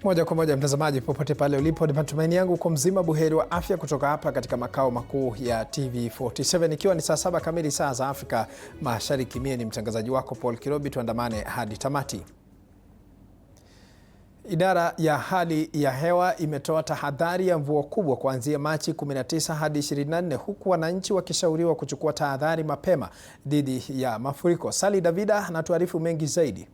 Moja kwa moja mtazamaji, popote pale ulipo, ni matumaini yangu kwa mzima buheri wa afya kutoka hapa katika makao makuu ya TV47, ikiwa ni saa 7 kamili saa za Afrika Mashariki. Mie ni mtangazaji wako Paul Kirobi, tuandamane hadi tamati. Idara ya hali ya hewa imetoa tahadhari ya mvua kubwa kuanzia Machi 19 hadi 24, huku wananchi wakishauriwa kuchukua tahadhari mapema dhidi ya mafuriko. Sali Davida anatuarifu mengi zaidi.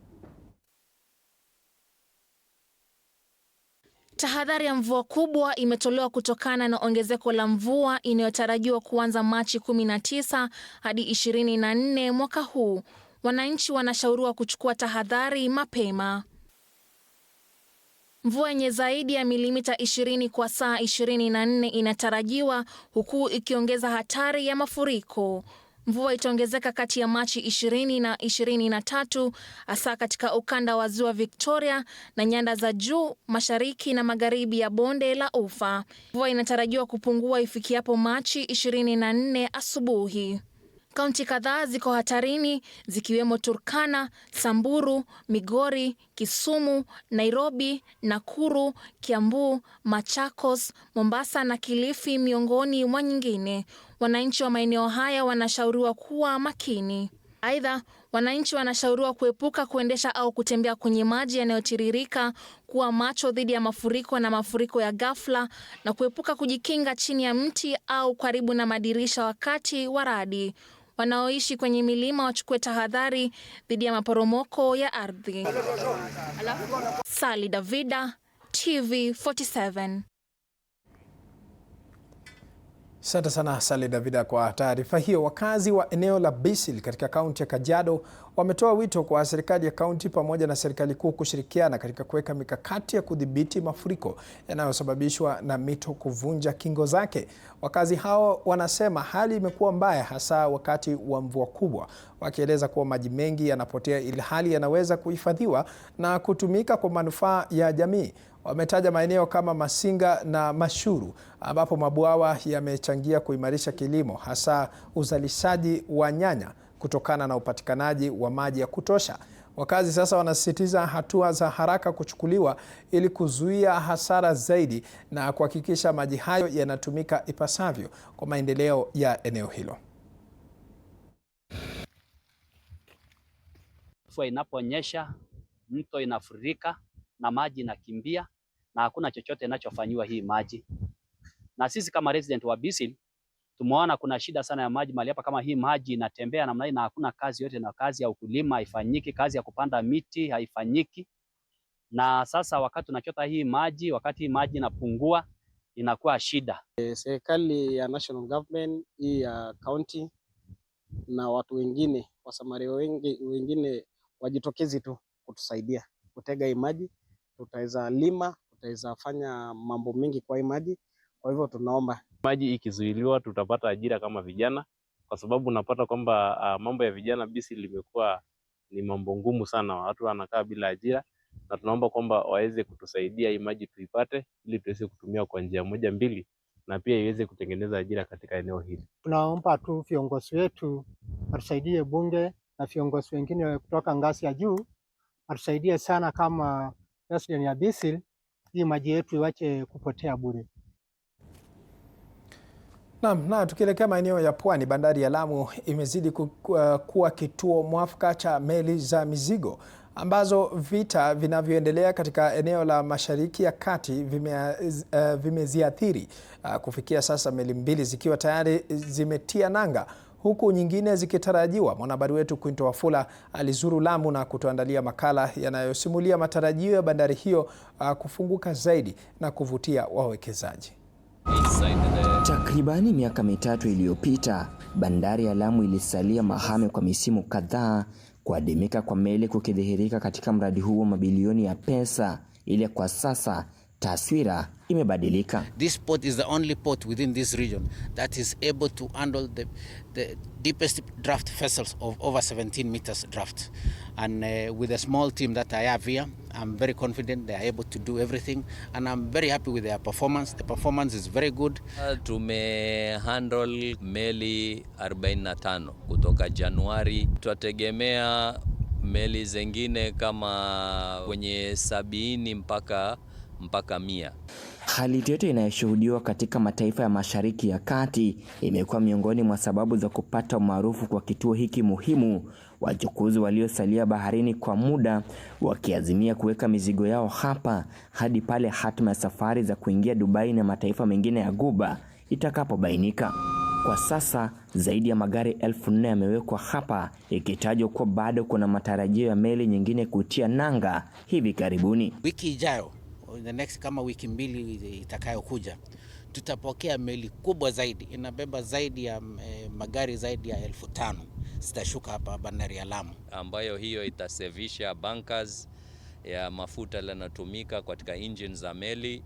Tahadhari ya mvua kubwa imetolewa kutokana na ongezeko la mvua inayotarajiwa kuanza Machi 19 hadi 24 mwaka huu. Wananchi wanashauriwa kuchukua tahadhari mapema. Mvua yenye zaidi ya milimita 20 kwa saa 24 inatarajiwa, huku ikiongeza hatari ya mafuriko. Mvua itaongezeka kati ya Machi 20 na 23, hasa katika ukanda wa Ziwa Victoria na nyanda za juu mashariki na magharibi ya bonde la Ufa. Mvua inatarajiwa kupungua ifikiapo Machi 24 asubuhi. Kaunti kadhaa ziko hatarini zikiwemo Turkana, Samburu, Migori, Kisumu, Nairobi, Nakuru, Kiambu, Machakos, Mombasa na Kilifi miongoni mwa nyingine. Wananchi wa maeneo haya wanashauriwa kuwa makini. Aidha, wananchi wanashauriwa kuepuka kuendesha au kutembea kwenye maji yanayotiririka, kuwa macho dhidi ya mafuriko na mafuriko ya ghafla, na kuepuka kujikinga chini ya mti au karibu na madirisha wakati wa radi. Wanaoishi kwenye milima wachukue tahadhari dhidi ya maporomoko ya ardhi. Sali Davida, TV47. Asante sana Sali Davida kwa taarifa hiyo. Wakazi wa eneo la Bisil katika kaunti ya Kajiado wametoa wito kwa serikali ya kaunti pamoja na serikali kuu kushirikiana katika kuweka mikakati ya kudhibiti mafuriko yanayosababishwa na mito kuvunja kingo zake. Wakazi hao wanasema hali imekuwa mbaya hasa wakati wa mvua kubwa, wakieleza kuwa maji mengi yanapotea ili hali yanaweza kuhifadhiwa na kutumika kwa manufaa ya jamii. Wametaja maeneo kama Masinga na Mashuru ambapo mabwawa yamechangia kuimarisha kilimo, hasa uzalishaji wa nyanya kutokana na upatikanaji wa maji ya kutosha. Wakazi sasa wanasisitiza hatua za haraka kuchukuliwa ili kuzuia hasara zaidi na kuhakikisha maji hayo yanatumika ipasavyo kwa maendeleo ya eneo hilo. Mvua inaponyesha, mto inafurika na maji inakimbia na hakuna chochote inachofanywa hii maji. Na sisi kama resident wa Bisil tumeona kuna shida sana ya maji mahali hapa. Kama hii maji inatembea namna hii na hakuna kazi yote, na kazi ya ukulima haifanyiki, kazi ya kupanda miti haifanyiki. Na sasa wakati tunachota hii maji, wakati hii maji inapungua inakuwa shida. Serikali ya national government, hii ya county na watu wengine, wasamaria wengine wajitokezi tu kutusaidia kutega hii maji. Tutaweza lima, tutaweza fanya mambo mengi kwa hii maji. Kwa hivyo tunaomba maji ikizuiliwa tutapata ajira kama vijana, kwa sababu unapata kwamba mambo ya vijana Bisil limekuwa ni mambo ngumu sana, watu wanakaa bila ajira, na tunaomba kwamba waweze kutusaidia hii maji tuipate ili tuweze kutumia kwa njia moja mbili na pia iweze kutengeneza ajira katika eneo hili. Tunaomba tu viongozi wetu watusaidie, bunge na viongozi wengine kutoka ngazi ya juu watusaidie sana kama resident ya Bisil, hii maji yetu iwache kupotea bure. Na tukielekea maeneo ya pwani, bandari ya Lamu imezidi kuwa kituo mwafaka cha meli za mizigo ambazo vita vinavyoendelea katika eneo la Mashariki ya Kati vimeziathiri. Kufikia sasa meli 2 zikiwa tayari zimetia nanga, huku nyingine zikitarajiwa. Mwanahabari wetu Quinto Wafula alizuru Lamu na kutuandalia makala yanayosimulia matarajio ya bandari hiyo kufunguka zaidi na kuvutia wawekezaji. Takribani miaka mitatu iliyopita, bandari ya Lamu ilisalia mahame kwa misimu kadhaa, kuadimika kwa meli kukidhihirika katika mradi huu wa mabilioni ya pesa. Ile kwa sasa taswira imebadilika. This port is the only port within this region that is able to handle the deepest draft vessels of over 17 meters draft. And with a small team that I have here, I'm very confident they are able to do everything, and I'm very happy with their performance. The performance is very good. Tumehandle meli 45 kutoka Januari. Tutategemea meli zingine kama kwenye 70 mpaka mpaka 100. Hali tete inayoshuhudiwa katika mataifa ya Mashariki ya Kati imekuwa miongoni mwa sababu za kupata umaarufu kwa kituo hiki muhimu, wachukuzi waliosalia baharini kwa muda wakiazimia kuweka mizigo yao hapa hadi pale hatima ya safari za kuingia Dubai na mataifa mengine ya Ghuba itakapobainika. Kwa sasa zaidi ya magari 4,000 yamewekwa hapa, ikitajwa kuwa bado kuna matarajio ya meli nyingine kutia nanga hivi karibuni. Wiki ijayo, the next kama wiki mbili itakayokuja, tutapokea meli kubwa zaidi, inabeba zaidi ya magari zaidi ya 5,000 zitashuka hapa bandari ya Lamu, ambayo hiyo itasevisha bunkers ya mafuta yanayotumika katika engine za meli,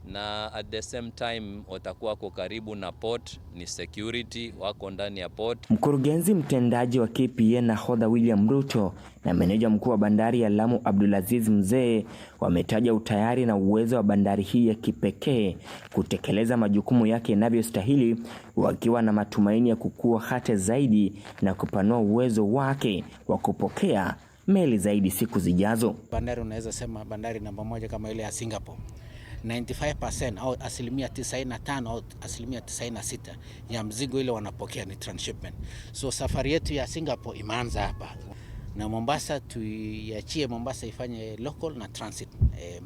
na at the same time watakuwa kwa karibu na port, ni security, wako ndani ya port. Mkurugenzi mtendaji wa KPA nahodha William Ruto na meneja mkuu wa bandari ya Lamu Abdulaziz Mzee wametaja utayari na uwezo wa bandari hii ya kipekee kutekeleza majukumu yake inavyostahili, wakiwa na matumaini ya kukua hata zaidi na kupanua uwezo wake wa kupokea meli zaidi siku zijazo. Bandari unaweza sema bandari namba 1 kama ile ya Singapore. 95% au 95% au 96% ya mzigo ile wanapokea ni transshipment. So safari yetu ya Singapore imeanza hapa. Na Mombasa tuiachie Mombasa ifanye local na transit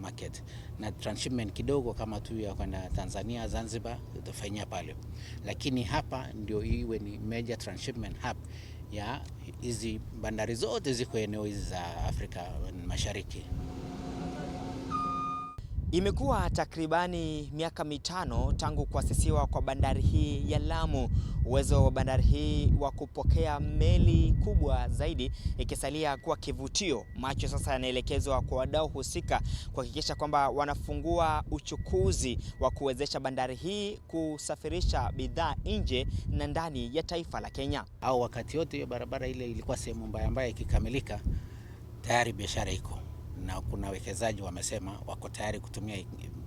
market. Na transshipment kidogo kama tu ya kwenda Tanzania, Zanzibar tutafanyia pale. Lakini hapa ndio iwe ni major transshipment hub ya hizi bandari zote ziko eneo hizi za Afrika Mashariki. Imekuwa takribani miaka 5 tangu kuasisiwa kwa bandari hii ya Lamu. Uwezo wa bandari hii wa kupokea meli kubwa zaidi ikisalia kuwa kivutio. Macho sasa yanaelekezwa kwa wadau husika kuhakikisha kwamba wanafungua uchukuzi wa kuwezesha bandari hii kusafirisha bidhaa nje na ndani ya taifa la Kenya. Au wakati wote hiyo barabara ile ilikuwa sehemu mbaya ikikamilika, tayari biashara iko. Na kuna wekezaji wamesema wako tayari kutumia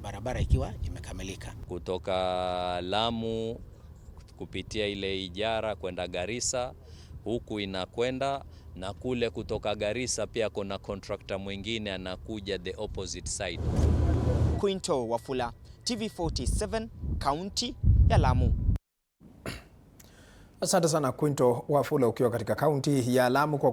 barabara ikiwa imekamilika. Kutoka Lamu kupitia ile Ijara kwenda Garissa, huku inakwenda, na kule kutoka Garissa pia kuna contractor mwingine anakuja the opposite side. Quinto Wafula, TV47, kaunti ya Lamu. Asante sana Quinto Wafula ukiwa katika kaunti ya Lamu kwa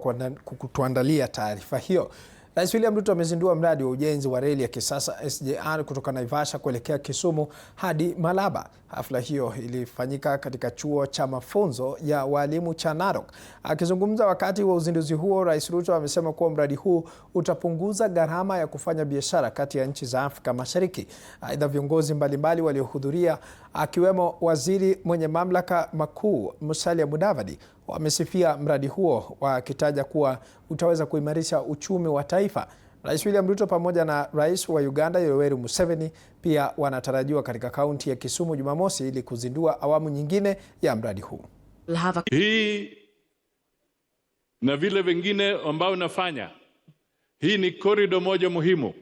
kutuandalia taarifa hiyo. Rais William Ruto amezindua mradi wa ujenzi wa reli ya kisasa SGR kutoka Naivasha kuelekea Kisumu hadi Malaba. Hafla hiyo ilifanyika katika chuo cha mafunzo ya walimu cha Narok. Akizungumza wakati wa uzinduzi huo, Rais Ruto amesema kuwa mradi huu utapunguza gharama ya kufanya biashara kati ya nchi za Afrika Mashariki. Aidha, viongozi mbalimbali waliohudhuria akiwemo waziri mwenye mamlaka makuu Musalia Mudavadi wamesifia mradi huo, wakitaja kuwa utaweza kuimarisha uchumi wa taifa. Rais William Ruto pamoja na Rais wa Uganda Yoweri Museveni pia wanatarajiwa katika kaunti ya Kisumu Jumamosi ili kuzindua awamu nyingine ya mradi huu. Hii na vile vingine ambao unafanya, hii ni corridor moja muhimu.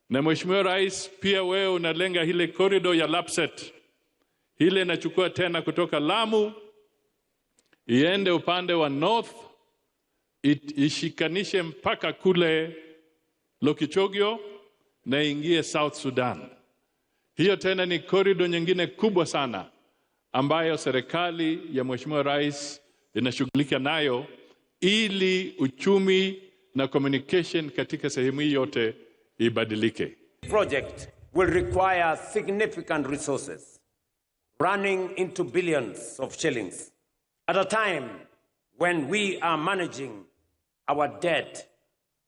Na Mheshimiwa Rais, pia wewe unalenga ile corridor ya Lapset. Ile inachukua tena kutoka Lamu iende upande wa north, ishikanishe mpaka kule Lokichogio na ingie South Sudan. Hiyo tena ni corridor nyingine kubwa sana ambayo serikali ya Mheshimiwa Rais inashughulika nayo ili uchumi na communication katika sehemu hii yote ibadilike. Project will require significant resources running into billions of shillings at a time when we are managing our debt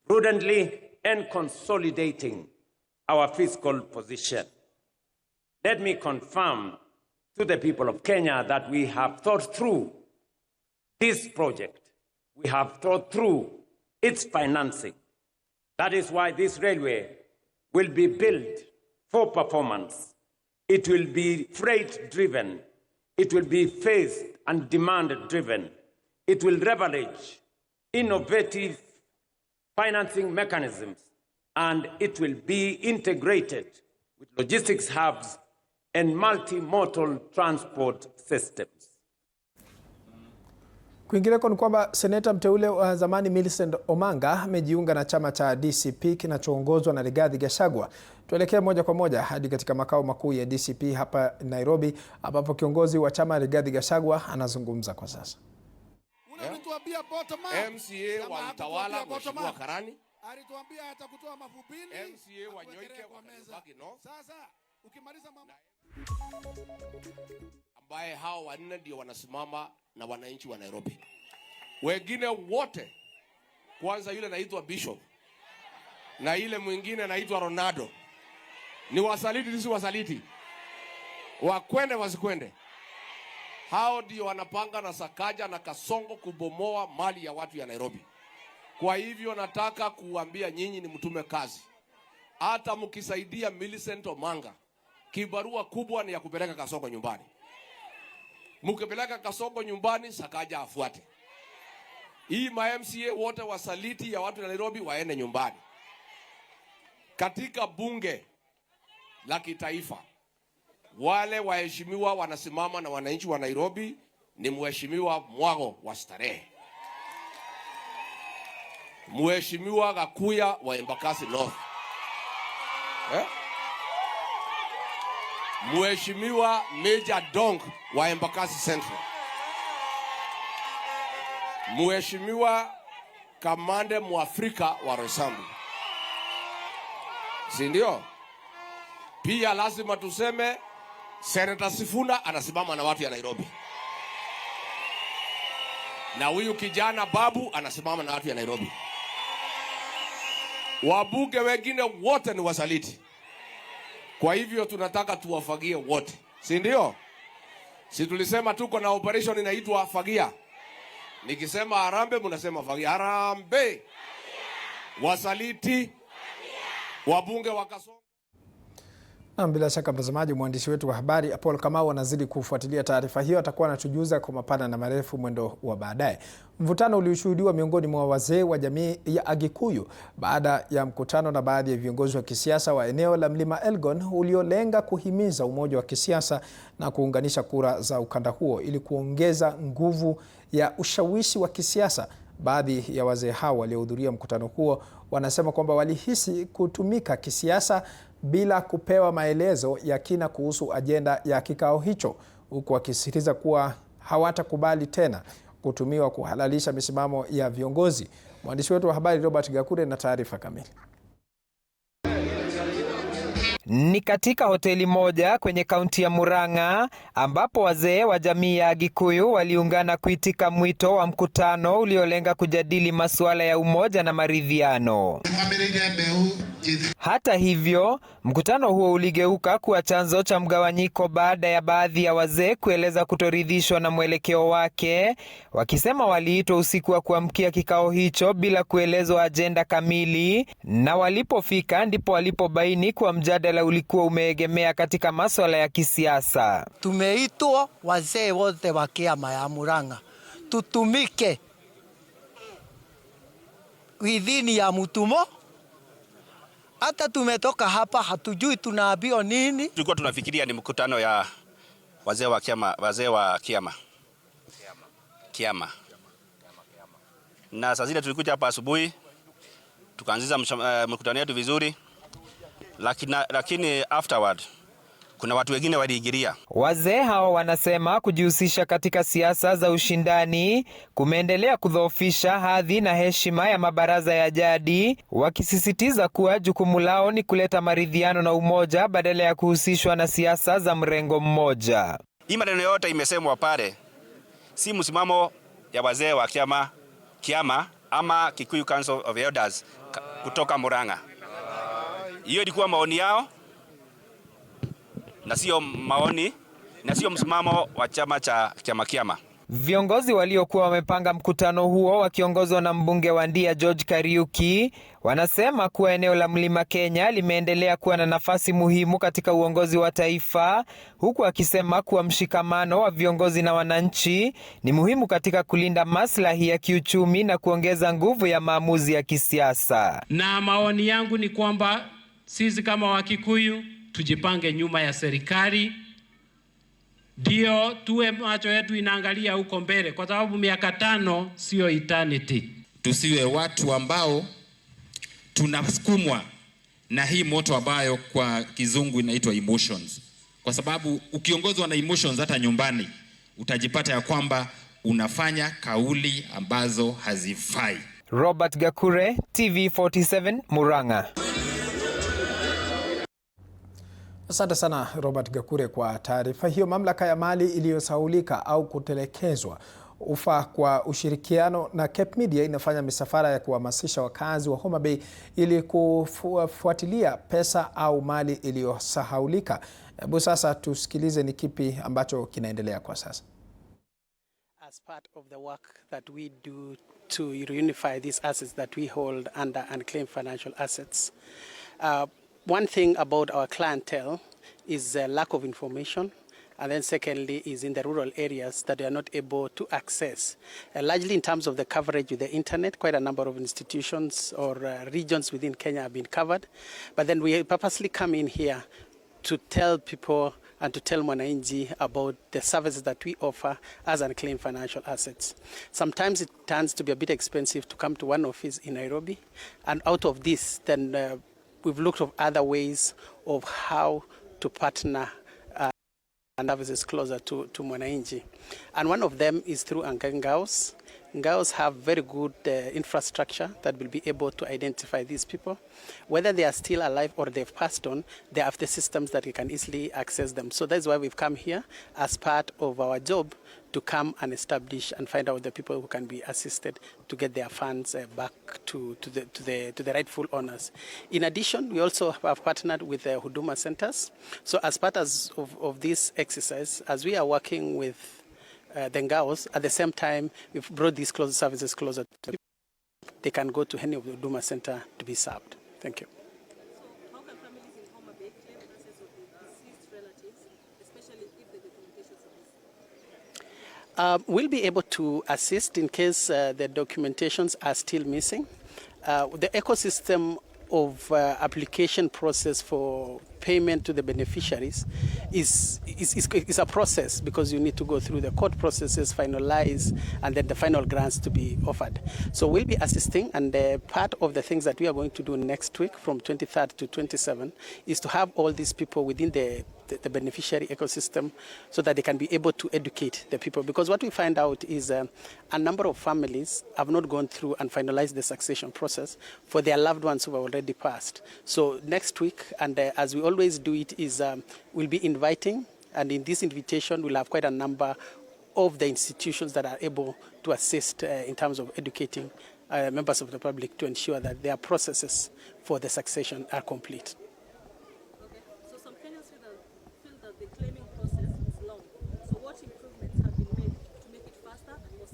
prudently and consolidating our fiscal position. Let me confirm to the people of Kenya that we have thought through this project. We have thought through its financing. That is why this railway will be built for performance. It will be freight-driven. It will be phased and demand-driven. It will leverage innovative financing mechanisms, and it will be integrated with logistics hubs and multimodal transport systems. Kwingineko ni kwamba seneta mteule wa zamani Millicent Omanga amejiunga na chama cha DCP kinachoongozwa na Rigathi Gachagua. Tuelekee moja kwa moja hadi katika makao makuu ya DCP hapa Nairobi, ambapo kiongozi wa chama Rigathi Gachagua anazungumza kwa sasa. MCA wa Utawala Mheshimiwa Karani alituambia atakutoa Mafupini, MCA wa Nyoike kwa meza. Sasa ukimaliza mambo ambaye hao wanne ndio wanasimama na wananchi wa Nairobi. Wengine wote, kwanza yule anaitwa Bishop na ile mwingine anaitwa Ronaldo, ni wasaliti, si wasaliti, wakwende wasikwende. Hao ndio wanapanga na Sakaja na Kasongo kubomoa mali ya watu ya Nairobi. Kwa hivyo nataka kuambia nyinyi ni mtume kazi. Hata mkisaidia Millicent Omanga, kibarua kubwa ni ya kupeleka Kasongo nyumbani. Mkipeleka Kasongo nyumbani, Sakaja afuate. Hii ma-MCA wote wasaliti ya watu ya Nairobi waende nyumbani. Katika bunge la kitaifa, wale waheshimiwa wanasimama na wananchi wa Nairobi ni Mheshimiwa Mwago wa Starehe, Mheshimiwa Gakuya wa Embakasi North, Mheshimiwa Major Dong wa Embakasi Central, Mheshimiwa Kamande Mwafrika wa Roysambu. Si ndio? Pia lazima tuseme Senator Sifuna anasimama na watu ya Nairobi. Na huyu kijana Babu anasimama na watu ya Nairobi. Wabunge wengine wote ni wasaliti. Kwa hivyo tunataka tuwafagie wote. Si ndio? Si tulisema tuko na operation inaitwa fagia. Nikisema harambe mnasema fagia. Harambe. Wasaliti. Wabunge wakasonga. Na bila shaka mtazamaji, mwandishi wetu wa habari Paul Kamau anazidi kufuatilia taarifa hiyo, atakuwa anatujuza kwa mapana na marefu mwendo wa baadaye. Mvutano ulioshuhudiwa miongoni mwa wazee wa jamii ya Agikuyu baada ya mkutano na baadhi ya viongozi wa kisiasa wa eneo la Mlima Elgon uliolenga kuhimiza umoja wa kisiasa na kuunganisha kura za ukanda huo ili kuongeza nguvu ya ushawishi wa kisiasa. Baadhi ya wazee hao waliohudhuria mkutano huo wanasema kwamba walihisi kutumika kisiasa bila kupewa maelezo ya kina kuhusu ajenda ya kikao hicho, huku wakisisitiza kuwa hawatakubali tena kutumiwa kuhalalisha misimamo ya viongozi. Mwandishi wetu wa habari Robert Gakure na taarifa kamili. Ni katika hoteli moja kwenye kaunti ya Murang'a ambapo wazee wa jamii ya Agikuyu waliungana kuitika mwito wa mkutano uliolenga kujadili masuala ya umoja na maridhiano. Hata hivyo, mkutano huo uligeuka kuwa chanzo cha mgawanyiko baada ya baadhi ya wazee kueleza kutoridhishwa na mwelekeo wake, wakisema waliitwa usiku wa kuamkia kikao hicho bila kuelezwa ajenda kamili, na walipofika ndipo walipobaini kuwa mjadala ulikuwa umeegemea katika masuala ya kisiasa. Tumeitwa wazee wote wa kiama ya Murang'a tutumike idhini ya mtumo. Hata tumetoka hapa hatujui tunaambiwa nini. Tulikuwa tunafikiria ni mkutano ya wazee wa kiama. Na saa zile tulikuja hapa asubuhi tukaanza mkutano wetu vizuri, lakini afterward kuna watu wengine waliingilia. Wazee hao wanasema kujihusisha katika siasa za ushindani kumeendelea kudhoofisha hadhi na heshima ya mabaraza ya jadi, wakisisitiza kuwa jukumu lao ni kuleta maridhiano na umoja badala ya kuhusishwa na siasa za mrengo mmoja. Hii maneno yote imesemwa pale si msimamo ya wazee wa kiama ama Kikuyu Council of Elders kutoka Murang'a. Hiyo ilikuwa maoni yao na sio maoni na sio msimamo wa chama cha kiama. Viongozi waliokuwa wamepanga mkutano huo wakiongozwa na mbunge wa Ndia George Kariuki wanasema kuwa eneo la Mlima Kenya limeendelea kuwa na nafasi muhimu katika uongozi wa taifa, huku akisema kuwa mshikamano wa viongozi na wananchi ni muhimu katika kulinda maslahi ya kiuchumi na kuongeza nguvu ya maamuzi ya kisiasa. Na maoni yangu ni kwamba sisi kama Wakikuyu tujipange nyuma ya serikali ndio tuwe macho yetu inaangalia huko mbele, kwa sababu miaka 5 sio eternity. Tusiwe watu ambao tunasukumwa na hii moto ambayo kwa kizungu inaitwa emotions, kwa sababu ukiongozwa na emotions hata nyumbani utajipata ya kwamba unafanya kauli ambazo hazifai. Robert Gakure, TV47, Murang'a. Asante sana Robert Gakure kwa taarifa hiyo. Mamlaka ya mali iliyosahaulika au kutelekezwa UFA kwa ushirikiano na Cape Media inafanya misafara ya kuhamasisha wakazi wa Homa Bay ili kufuatilia pesa au mali iliyosahaulika. Hebu sasa tusikilize ni kipi ambacho kinaendelea kwa sasa. As part of the work that we do to reunify these assets that we hold under unclaimed financial assets, one thing about our clientele is a lack of information, and then secondly is in the rural areas that they are not able to access. Largely in terms of the coverage with the internet, quite a number of institutions or regions within Kenya have been covered, but then we purposely come in here to tell people and to tell Mwananchi about the services that we offer as unclaimed financial assets. Sometimes it turns to be a bit expensive to come to one office in Nairobi, and out of this, then we've looked at other ways of how to partner and services closer to Mwananchi. And one of them is through Ngaos. Ngaos have very good infrastructure that will be able to identify these people. Whether they are still alive or they've passed on, they have the systems that you can easily access them. So that's why we've come here as part of our job to come and establish and find out the people who can be assisted to get their funds back to the rightful owners. In addition, we also have partnered with the Huduma centers. So as part of this exercise, as we are working with the Ngaos, at the same time, we've brought these services closer to people. They can go to any of the Huduma center to be served. Thank you. So how can families in Homa Bay claim access of the deceased relatives, especially if the documentation is missing? We'll be able to assist in case the documentations are still missing. The ecosystem of application process for payment to the beneficiaries is a process, because you need to go through the court processes, finalize, and then the final grants to be offered. So we'll be assisting, and part of the things that we are going to do next week from 23rd to 27th is to have all these people within the beneficiary ecosystem so that they can be able to educate the people. Because what we find out is a number of families have not gone through and finalized the succession process for their loved ones who have already passed. So next week, and as we always do it, is we'll be inviting, and in this invitation we'll have quite a number of the institutions that are able to assist in terms of educating members of the public to ensure that their processes for the succession are complete. The claiming process is long. So what improvements have been made to make it faster and more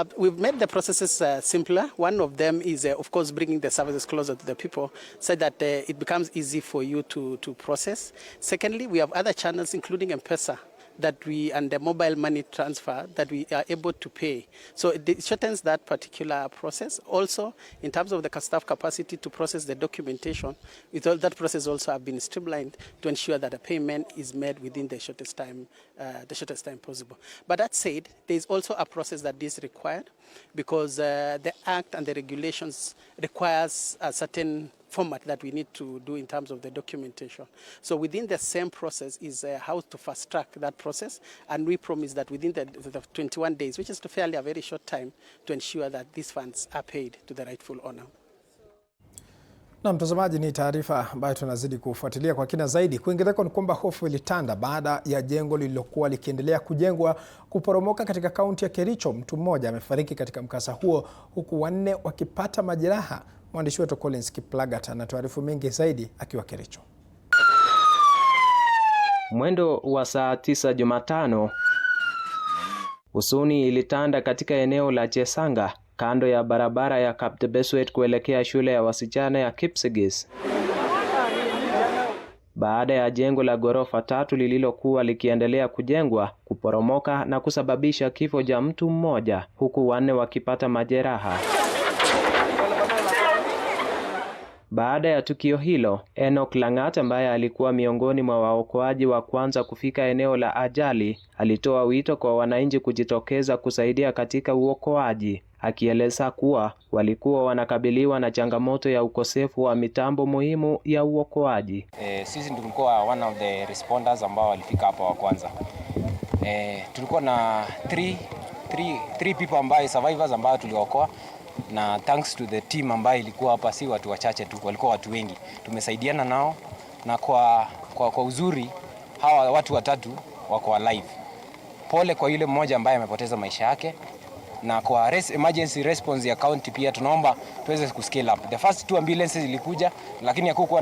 simple? We've made the processes simpler. One of them is, of course, bringing the services closer to the people so that it becomes easy for you to process. Secondly, we have other channels, including M-Pesa, and the mobile money transfer that we are able to pay. So it shortens that particular process. Also, in terms of the staff capacity to process the documentation, that process also have been streamlined to ensure that a payment is made within the shortest time possible. But that said, there is also a process that is required, because the Act and the regulations requires a certain format that we need to do in terms of the documentation. So within the same process is how to fast track that process, and we promise that within the 21 days, which is fairly a very short time, to ensure that these funds are paid to the rightful owner. Na mtazamaji, ni taarifa ambayo tunazidi kufuatilia kwa kina zaidi. Kuingineko ni kwamba hofu ilitanda baada ya jengo lililokuwa likiendelea kujengwa kuporomoka katika kaunti ya Kericho. Mtu mmoja amefariki katika mkasa huo, huku 4 wakipata majeraha. Mwandishi wetu Collins Kiplagat anatuarifu mengi zaidi akiwa Kericho. Mwendo wa saa 9 Jumatano, huzuni ilitanda katika eneo la Chesanga, kando ya barabara ya Kaptebeswet kuelekea shule ya wasichana ya Kipsigis, baada ya jengo la ghorofa 3 lililokuwa likiendelea kujengwa kuporomoka na kusababisha kifo cha mtu mmoja, huku 4 wakipata majeraha. Baada ya tukio hilo, Enoch Langat ambaye alikuwa miongoni mwa waokoaji wa kwanza kufika eneo la ajali, alitoa wito kwa wananchi kujitokeza kusaidia katika uokoaji, akieleza kuwa walikuwa wanakabiliwa na changamoto ya ukosefu wa mitambo muhimu ya uokoaji. Sisi tulikuwa one of the responders ambao walifika hapa wa kwanza. Tulikuwa na three people ambao survivors ambao tuliokoa, na thanks to the team ambayo ilikuwa hapa, si watu wachache tu, walikuwa watu wengi. Tumesaidiana nao, na kwa uzuri hawa watu watatu wako alive. Pole kwa yule mmoja ambaye amepoteza maisha yake, na kwa emergency response ya county pia tunaomba tuweze kuscale up. The first 2 ambulances ilikuja, lakini hakukuwa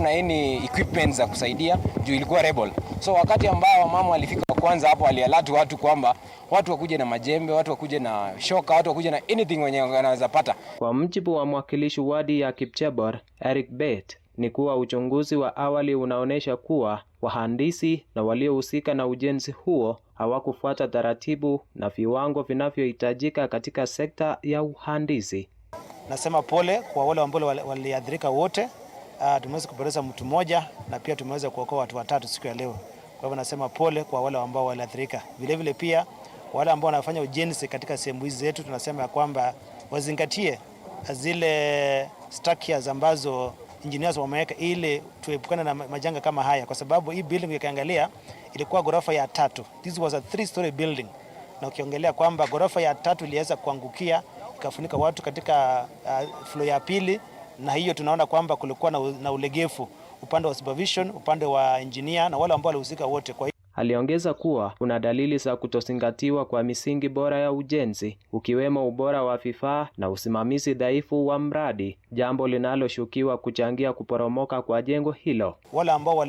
na any equipment za kusaidia juu ilikuwa rebel. So wakati ambao mama walifika kwanza hapo, alialatu watu kwamba watu wakuje na majembe, watu wakuje na shoka, watu wakuje na anything wenye wanaweza pata. Kwa mjibu wa mwakilishi wadi ya Kipchebor, Eric Bet, ni kuwa uchunguzi wa awali unaonesha kuwa wahandisi na waliohusika na ujenzi huo hawakufuata taratibu na viwango vinavyohitajika katika sekta ya uhandisi. Nasema pole kwa wale ambao waliathirika wote. Tumeweza kupoteza mtu mmoja na pia tumeweza kuokoa watu 3 siku ya leo. Kwa hivyo nasema pole kwa wale ambao waliathirika. Vile vile pia wale ambao wanafanya ujenzi katika sehemu hizi zetu, tunasema kwamba wazingatie zile structures ambazo engineers wameweka ili tuepukane na majanga kama haya, kwa sababu hii building ukiangalia ilikuwa ghorofa ya 3. This was a 3-story building. Na ukiongelea kwamba ghorofa ya 3 iliweza kuangukia ikafunika watu katika floor ya pili, na hiyo tunaona kwamba kulikuwa na ulegevu upande wa supervision, upande wa engineer na wale ambao walihusika wote. Kwa aliongeza kuwa kuna dalili za kutozingatiwa kwa misingi bora ya ujenzi, ukiwemo ubora wa vifaa na usimamizi dhaifu wa mradi, jambo linaloshukiwa kuchangia kuporomoka kwa jengo hilo. Wale ambao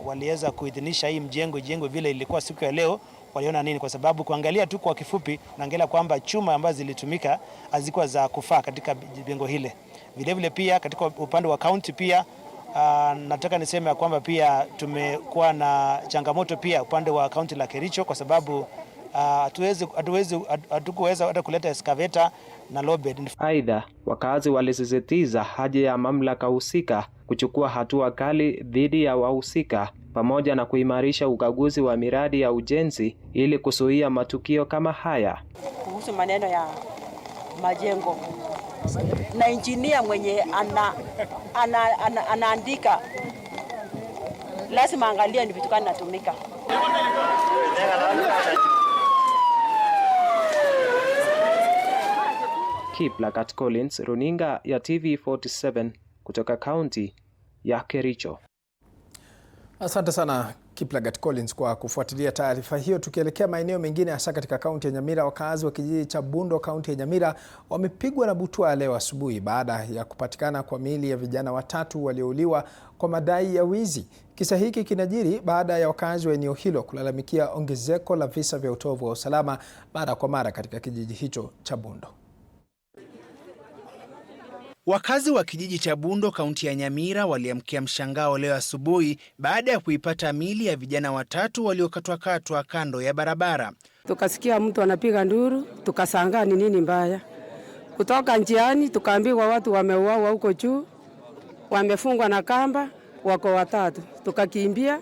waliweza kuidhinisha hii jengo vile ilikuwa siku ya leo, waliona nini? Kwa sababu kuangalia tu kwa kifupi, naangalia kwamba chuma ambazo zilitumika hazikuwa za kufaa katika jengo hile. Vile vile pia katika upande wa county pia nataka niseme ya kwamba pia tumekuwa na changamoto pia upande wa county la Kericho, kwa sababu hatukuweza hata kuleta excavator na lowbed. Aidha, wakazi walisisitiza haja ya mamlaka husika kuchukua hatua kali dhidi ya wahusika pamoja na kuimarisha ukaguzi wa miradi ya ujenzi ili kuzuia matukio kama haya. Kuhusu maneno ya majengo na engineer mwenye anaandika lazima angalia ni vitu gani natumika. Kiplagat Collins, runinga ya TV47 kutoka kaunti ya Kericho. Asante sana Kiplagat Collins kwa kufuatilia taarifa hiyo. Tukielekea maeneo mengine hasa katika kaunti ya Nyamira, wakazi wa kijiji cha Bundo kaunti ya Nyamira wamepigwa na butwaa leo asubuhi baada ya kupatikana kwa miili ya vijana 3 waliouliwa kwa madai ya wizi. Kisa hiki kinajiri baada ya wakazi wa eneo hilo kulalamikia ongezeko la visa vya utovu wa usalama mara kwa mara katika kijiji hicho cha Bundo. Wakazi wa kijiji cha Bundo kaunti ya Nyamira waliamkia mshangao leo asubuhi baada ya kuipata miili ya vijana 3 waliokatwakatwa kando ya barabara. Tukasikia mtu anapiga nduru, tukashangaa ni nini mbaya. Kutoka njiani tukaambiwa watu wameuawa huko juu, wamefungwa na kamba, wako 3. Tukakimbia,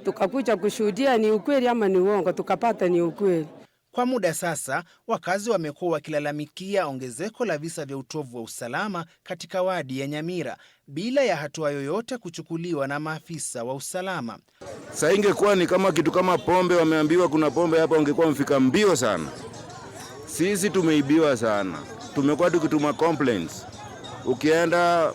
tukakuja kushuhudia ni ukweli ama ni uongo, tukapata ni ukweli. Kwa muda sasa, wakazi wamekuwa wakilalamikia ongezeko la visa vya utovu wa usalama katika wadi ya Nyamira bila ya hatua yoyote kuchukuliwa na maafisa wa usalama. Sasa ingekuwa ni kama kitu kama pombe, wameambiwa kuna pombe hapa, ungekuwa mfika mbio sana. Sisi tumeibiwa sana. Tumekuwa tukituma complaints. Ukienda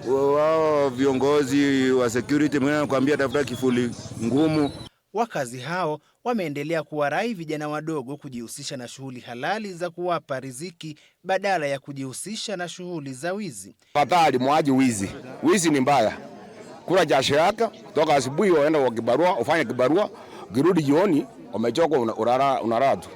wao viongozi wa security mwenyewe anakuambia tafuta kifuli ngumu. Wakazi hao wameendelea kuwarai vijana wadogo kujihusisha na shughuli halali za kuwapa riziki badala ya kujihusisha na shughuli za wizi. Fatali mwaji wizi. Wizi ni mbaya. Kula jasho yako, kutoka asubuhi waenda kwa kibarua, ufanye kibarua, kirudi jioni, umechoka unaratu.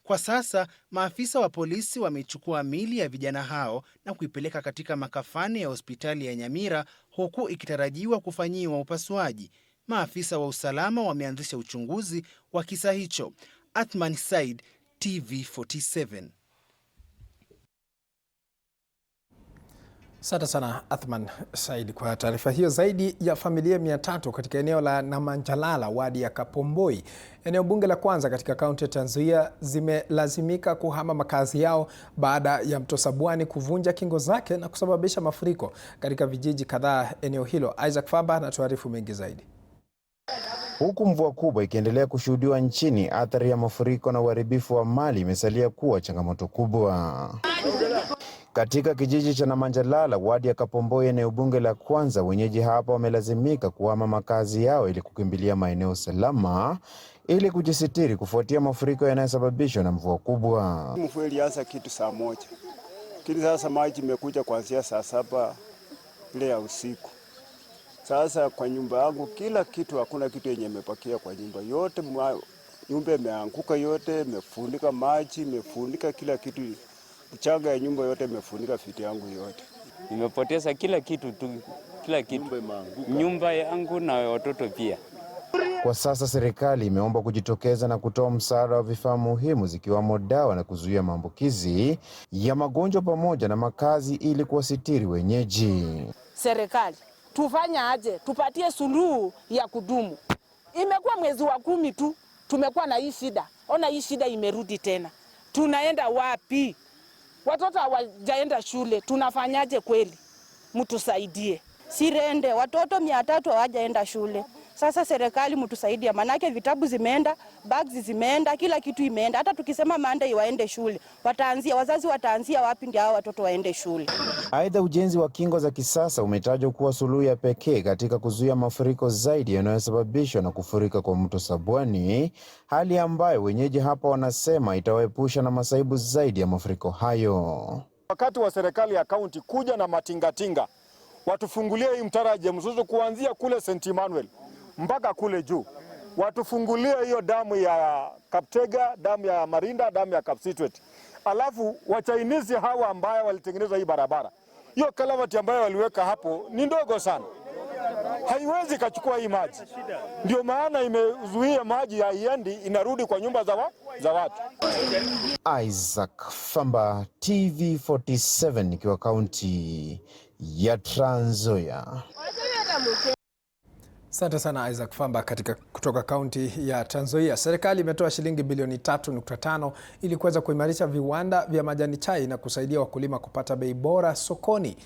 Kwa sasa, maafisa wa polisi wamechukua miili ya vijana hao na kuipeleka katika makafani ya hospitali ya Nyamira huku ikitarajiwa kufanyiwa upasuaji. Maafisa wa usalama wameanzisha uchunguzi wa kisa hicho. Athman Said, TV47. Asante sana Athman Said kwa taarifa hiyo. Zaidi ya familia 300 katika eneo la Namanjalala, wadi ya Kapomboi, eneo bunge la kwanza katika kaunti ya Trans Nzoia, zimelazimika kuhama makazi yao baada ya mto Sabwani kuvunja kingo zake na kusababisha mafuriko katika vijiji kadhaa eneo hilo. Isaac Famba anatuarifu mengi zaidi. Huku mvua kubwa ikiendelea kushuhudiwa nchini, athari ya mafuriko na uharibifu wa mali imesalia kuwa changamoto kubwa. Katika kijiji cha Namanjalala, wadi ya Kapomboi, eneo bunge la kwanza, wenyeji hapa wamelazimika kuhama makazi yao ili kukimbilia maeneo salama ili kujisitiri kufuatia mafuriko yanayosababishwa na mvua kubwa. Mvua ilianza kitu saa 1. Kile sasa maji imekuja kuanzia saa 7 ile ya usiku. Sasa kwa nyumba yangu kila kitu, hakuna kitu yenye imepakia kwa nyumba yote. Nyumba imeanguka yote, imefunika maji, imefunika kila kitu. Mchanga ya nyumba yote imefunika vitu yangu yote. Nimepoteza kila kitu tu, nyumba yangu na watoto pia. Kwa sasa serikali imeomba kujitokeza na kutoa msaada wa vifaa muhimu zikiwamo dawa na kuzuia maambukizi ya magonjwa pamoja na makazi ili kuwasitiri wenyeji. Serikali tufanya aje, tupatie suluhu ya kudumu. Imekuwa mwezi wa 10 tu tumekuwa na hii shida. Ona hii shida imerudi tena. Tunaenda wapi? Watoto hawajaenda shule, tunafanyaje kweli? Mtusaidie. Sirende, watoto 300 hawajaenda shule. Sasa serikali mtusaidie, manake vitabu zimeenda, bags zimeenda, kila kitu imeenda. Hata tukisema Monday waende shule, wazazi wataanzia wapi ndio hao watoto waende shule? Aidha, ujenzi wa kingo za kisasa umetajwa kuwa suluhu ya pekee katika kuzuia mafuriko zaidi yanayosababishwa na kufurika kwa mto Sabwani, hali ambayo wenyeji hapa wanasema itawaepusha na masaibu zaidi ya mafuriko hayo. Wakati wa serikali ya kaunti kuja na matingatinga, watufungulie hii mtaro Mzuzu kuanzia kule St. Emmanuel mpaka kule juu. Watufungulie hiyo damu ya Kaptega, damu ya Marinda, damu ya Kapsitwet. Alafu Wachainizi hawa ambayo walitengeneza hii barabara, hiyo kalavati ambayo waliweka hapo ni ndogo sana, haiwezi kachukua hii maji. Ndio maana imezuia maji ya iendi, inarudi kwa nyumba za watu. Isaac Famba, TV47, nikiwa kaunti ya Trans Nzoia. Asante sana Isaac Famba kutoka kaunti ya Trans Nzoia. Serikali imetoa shilingi bilioni 3.5 ili kuweza kuimarisha viwanda vya majani chai na kusaidia wakulima kupata bei bora sokoni.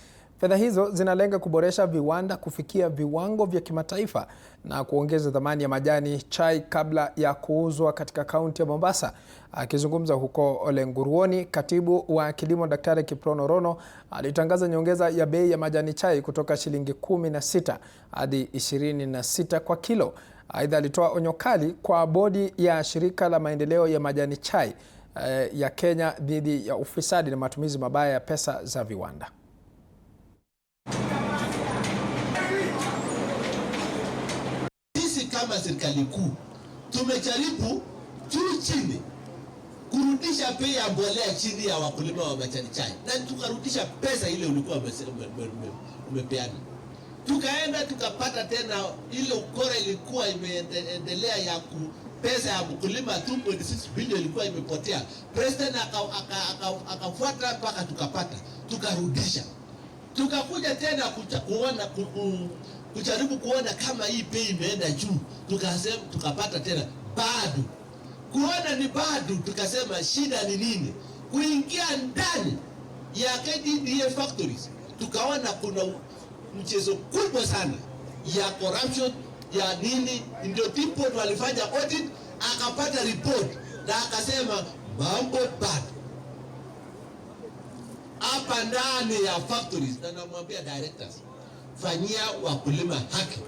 Fedha hizo zinalenga kuboresha viwanda kufikia viwango vya kimataifa na kuongeza thamani ya majani chai kabla ya kuuzwa katika kaunti ya Mombasa. Akizungumza huko Ole Nguruoni, katibu wa kilimo Daktari Kiprono Rono alitangaza nyongeza ya bei ya majani chai kutoka shilingi 16 hadi 26 kwa kilo. Aidha, alitoa onyo kali kwa bodi ya shirika la maendeleo ya majani chai ya Kenya dhidi ya ufisadi na matumizi mabaya ya pesa za viwanda. Kama serikali kuu tumejaribu juu chini kurudisha bei ya mbolea chini ya wakulima wa majani chai, na tukarudisha pesa ile ulikuwa umepeana. Tukaenda tukapata tena ile ukora ilikuwa imeendelea ya pesa ya mkulima 2.6 bilioni ilikuwa imepotea. President akafuata mpaka tukapata, tukarudisha. Tukakuja tena kujaribu kuona kama hii bei imeenda juu, tukasema tukapata tena bado. Kuona ni bado, tukasema shida ni nini? Kuingia ndani ya KDDA factories, tukaona kuna mchezo kubwa sana ya corruption ya nini. Ndio tipo walifanya audit, akapata report na akasema mambo bado hapa ndani ya factories. Na namwambia directors, fanyia wakulima haki.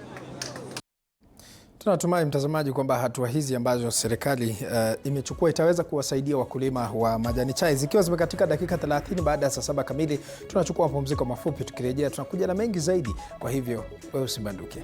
Tunatumai mtazamaji kwamba hatua hizi ambazo serikali imechukua itaweza kuwasaidia wakulima wa majani chai. Zikiwa zimekatika dakika 30 baada ya saa 7 kamili, tunachukua mapumziko mafupi. Tukirejea tunakuja na mengi zaidi. Kwa hivyo wewe usibanduke.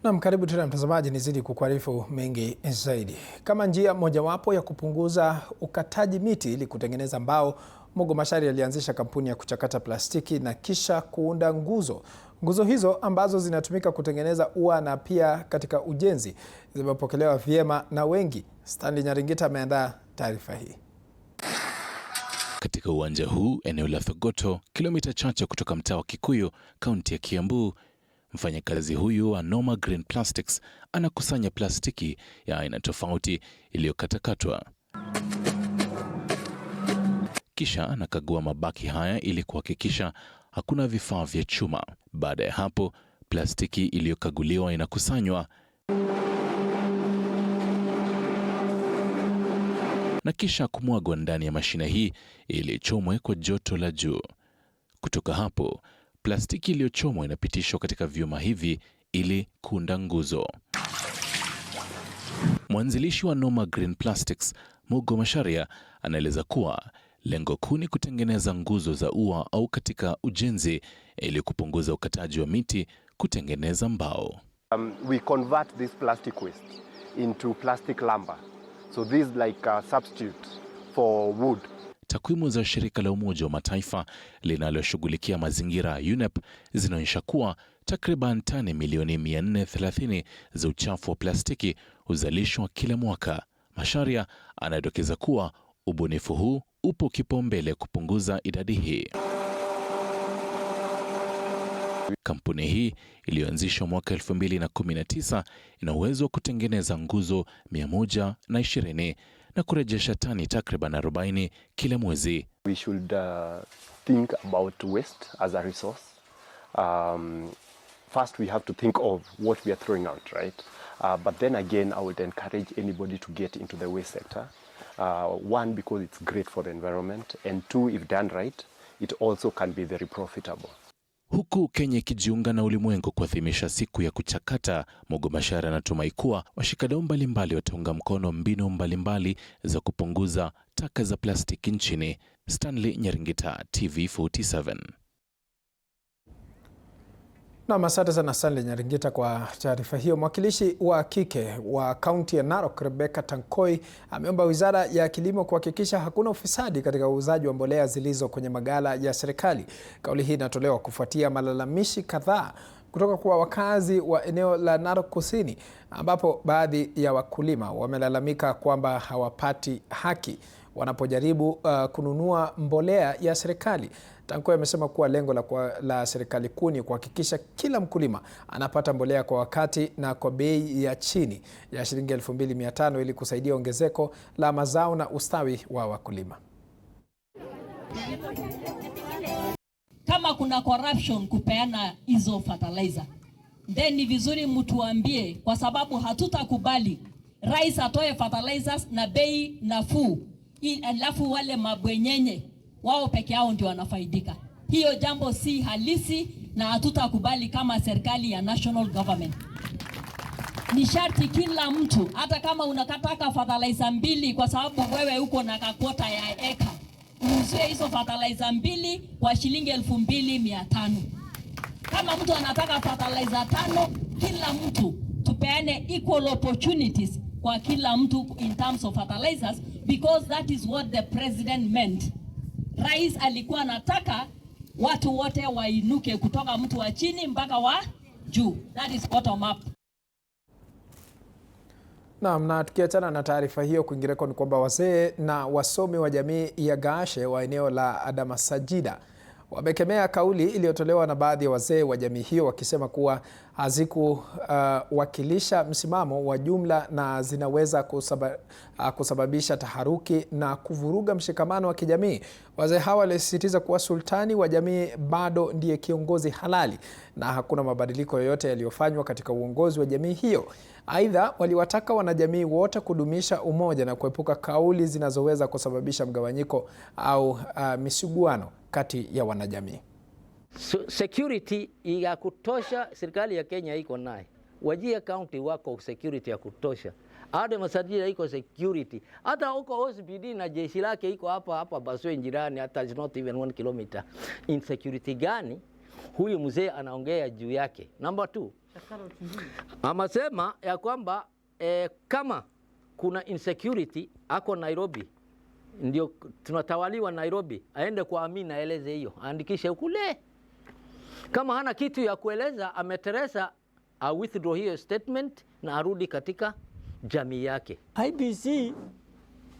Naam, karibu tena mtazamaji, nizidi kukuarifu mengi zaidi. Kama njia mojawapo ya kupunguza ukataji miti ili kutengeneza mbao, Mugo Macharia alianzisha kampuni ya kuchakata plastiki na kisha kuunda nguzo. Nguzo hizo ambazo zinatumika kutengeneza ua na pia katika ujenzi zimepokelewa vyema na wengi. Stanley Nyaringita ameandaa taarifa hii. Katika uwanja huu eneo la Thogoto, kilomita chache kutoka mtaa wa Kikuyu, kaunti ya Kiambu, mfanyakazi huyu wa Noma Green Plastics anakusanya plastiki ya aina tofauti iliyokatakatwa. Kisha anakagua mabaki haya ili kuhakikisha hakuna vifaa vya chuma. Baada ya hapo, plastiki iliyokaguliwa inakusanywa na kisha kumwagwa ndani ya mashine hii ili ichomwe kwa joto la juu. Kutoka hapo, plastiki iliyochomwa inapitishwa katika vyuma hivi ili kuunda nguzo. Mwanzilishi wa Noma Green Plastics, Mugo Macharia, anaeleza kuwa lengo kuu ni kutengeneza nguzo za ua au katika ujenzi ili kupunguza ukataji wa miti kutengeneza mbao. We convert this plastic waste into plastic lumber. So this is like a substitute for wood. Takwimu za shirika la Umoja wa Mataifa linaloshughulikia mazingira UNEP zinaonyesha kuwa takriban tani milioni 430 za uchafu wa plastiki huzalishwa kila mwaka. Macharia anadokeza kuwa ubunifu huu upo kipaumbele kupunguza idadi hii. Kampuni hii iliyoanzishwa mwaka 2019 ina uwezo wa kutengeneza nguzo 120 na kurejesha tani takriban 40 kila mwezi. We should think about waste as a resource. First we have to think of what we are throwing out, right? But then again, I would encourage anybody to get into the waste sector. One, because it's great for the environment, and two, if done right, it also can be very profitable. Huku Kenya ikijiunga na ulimwengu kuadhimisha siku ya kuchakata, Mugo Macharia anatumai kuwa washikadau mbalimbali wataunga mkono mbinu mbalimbali za kupunguza taka za plastiki nchini. Stanley Nyaringita, TV47. Na asante sana Stanley Nyaringita kwa taarifa hiyo. Mwakilishi wa kike wa kaunti ya Narok, Rebecca Tankoi, ameomba Wizara ya Kilimo kuhakikisha hakuna ufisadi katika uuzaji wa mbolea zilizo kwenye magala ya serikali. Kauli hii inatolewa kufuatia malalamishi kadhaa kutoka kwa wakazi wa eneo la Narok Kusini, ambapo baadhi ya wakulima wamelalamika kwamba hawapati haki wanapojaribu kununua mbolea ya serikali. Tankoi amesema kuwa lengo la serikali kuu ni kuhakikisha kila mkulima anapata mbolea kwa wakati na kwa bei ya chini ya shilingi 2,500 ili kusaidia ongezeko la mazao na ustawi wa wakulima. Kama kuna corruption kupeana hizo fertilizer, then ni vizuri mtuambie, kwa sababu hatutakubali rais atoe fertilizers na bei nafuu, alafu wale mabwenyenye wao peke yao ndio wanafaidika. Hiyo jambo si halisi na hatutakubali kama serikali ya national government. Ni sharti kila mtu, hata kama unakataka fertilizer 2 kwa sababu wewe uko na kakota ya eka, uuzie hizo fertilizer 2 kwa shilingi 2,500. Kama mtu anataka fertilizer 5, kila mtu tupeane equal opportunities kwa kila mtu in terms of fertilizers, because that is what the president meant. Rais alikuwa anataka watu wote wainuke kutoka mtu wa chini mpaka wa juu. That is bottom up. Na tukiachana na taarifa hiyo, kwingineko ni kwamba wazee na wasomi wa jamii ya Gaashe wa eneo la Adamasajida wamekemea kauli iliyotolewa na baadhi ya wazee wa jamii hiyo, wakisema kuwa hazikuwakilisha msimamo wa jumla na zinaweza kusababisha taharuki na kuvuruga mshikamano wa kijamii. Wazee hawa walisisitiza kuwa sultani wa jamii bado ndiye kiongozi halali na hakuna mabadiliko yoyote yaliyofanywa katika uongozi wa jamii hiyo. Aidha, waliwataka wanajamii wote kudumisha umoja na kuepuka kauli zinazoweza kusababisha mgawanyiko au misuguano kati ya wanajamii. Security ya kutosha serikali ya Kenya iko naye. Wajir County wako security ya kutosha. Adamasajida iko security. Hata huko OCPD na jeshi lake iko hapa Baswe jirani, hata it's not even 1 kilometer. Insecurity gani huyu mzee anaongea juu yake? Number 2, Amesema ya kwamba kama kuna insecurity ako Nairobi, ndio tunatawaliwa Nairobi, aende kwa Amina aeleze hiyo, aandikishe kule. Kama hana kitu ya kueleza, ameteresa, a withdraw hiyo statement na arudi katika jamii yake. IBC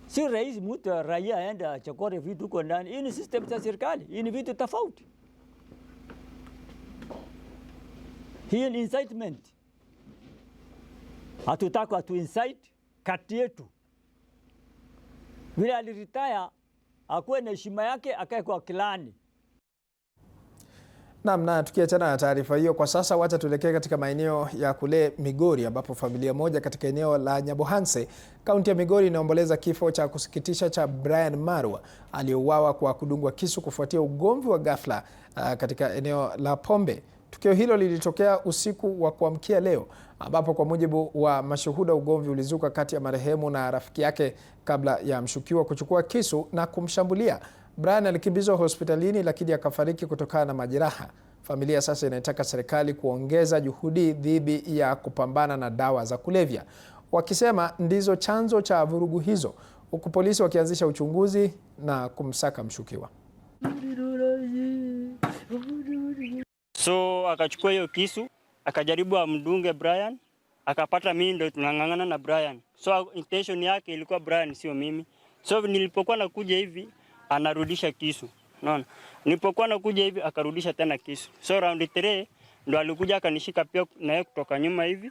si rais mtu raia aende achokore vitu huko ndani. Hii ni system za serikali, hii ni vitu tofauti. Hii ni incitement. Hatutaka atu incite kati yetu. Vile aliretire akuwe na heshima yake, akae kwa klani. Na tukiachana na taarifa hiyo kwa sasa, wacha tuelekee katika maeneo ya kule Migori ambapo familia moja katika eneo la Nyabohanse, kaunti ya Migori, inaomboleza kifo cha kusikitisha cha Brian Marwa aliyeuawa kwa kudungwa kisu kufuatia ugomvi wa ghafla katika eneo la Pombe. Tukio hilo lilitokea usiku wa kuamkia leo, ambapo kwa mujibu wa mashuhuda ugomvi ulizuka kati ya marehemu na rafiki yake kabla ya mshukiwa kuchukua kisu na kumshambulia. Brian alikimbizwa hospitalini lakini akafariki kutokana na majeraha. Familia sasa inataka serikali kuongeza juhudi dhidi ya kupambana na dawa za kulevya, wakisema ndizo chanzo cha vurugu hizo, huku polisi wakianzisha uchunguzi na kumsaka mshukiwa. So akachukua hiyo kisu, akajaribu amdunge Brian, akapata mimi ndio tunangangana na Brian. So intention yake ilikuwa Brian, sio mimi. So nilipokuwa nakuja hivi anarudisha kisu. Unaona? Nilipokuwa nakuja hivi akarudisha tena kisu. So round 3 ndo alikuja akanishika pia na yeye kutoka nyuma hivi.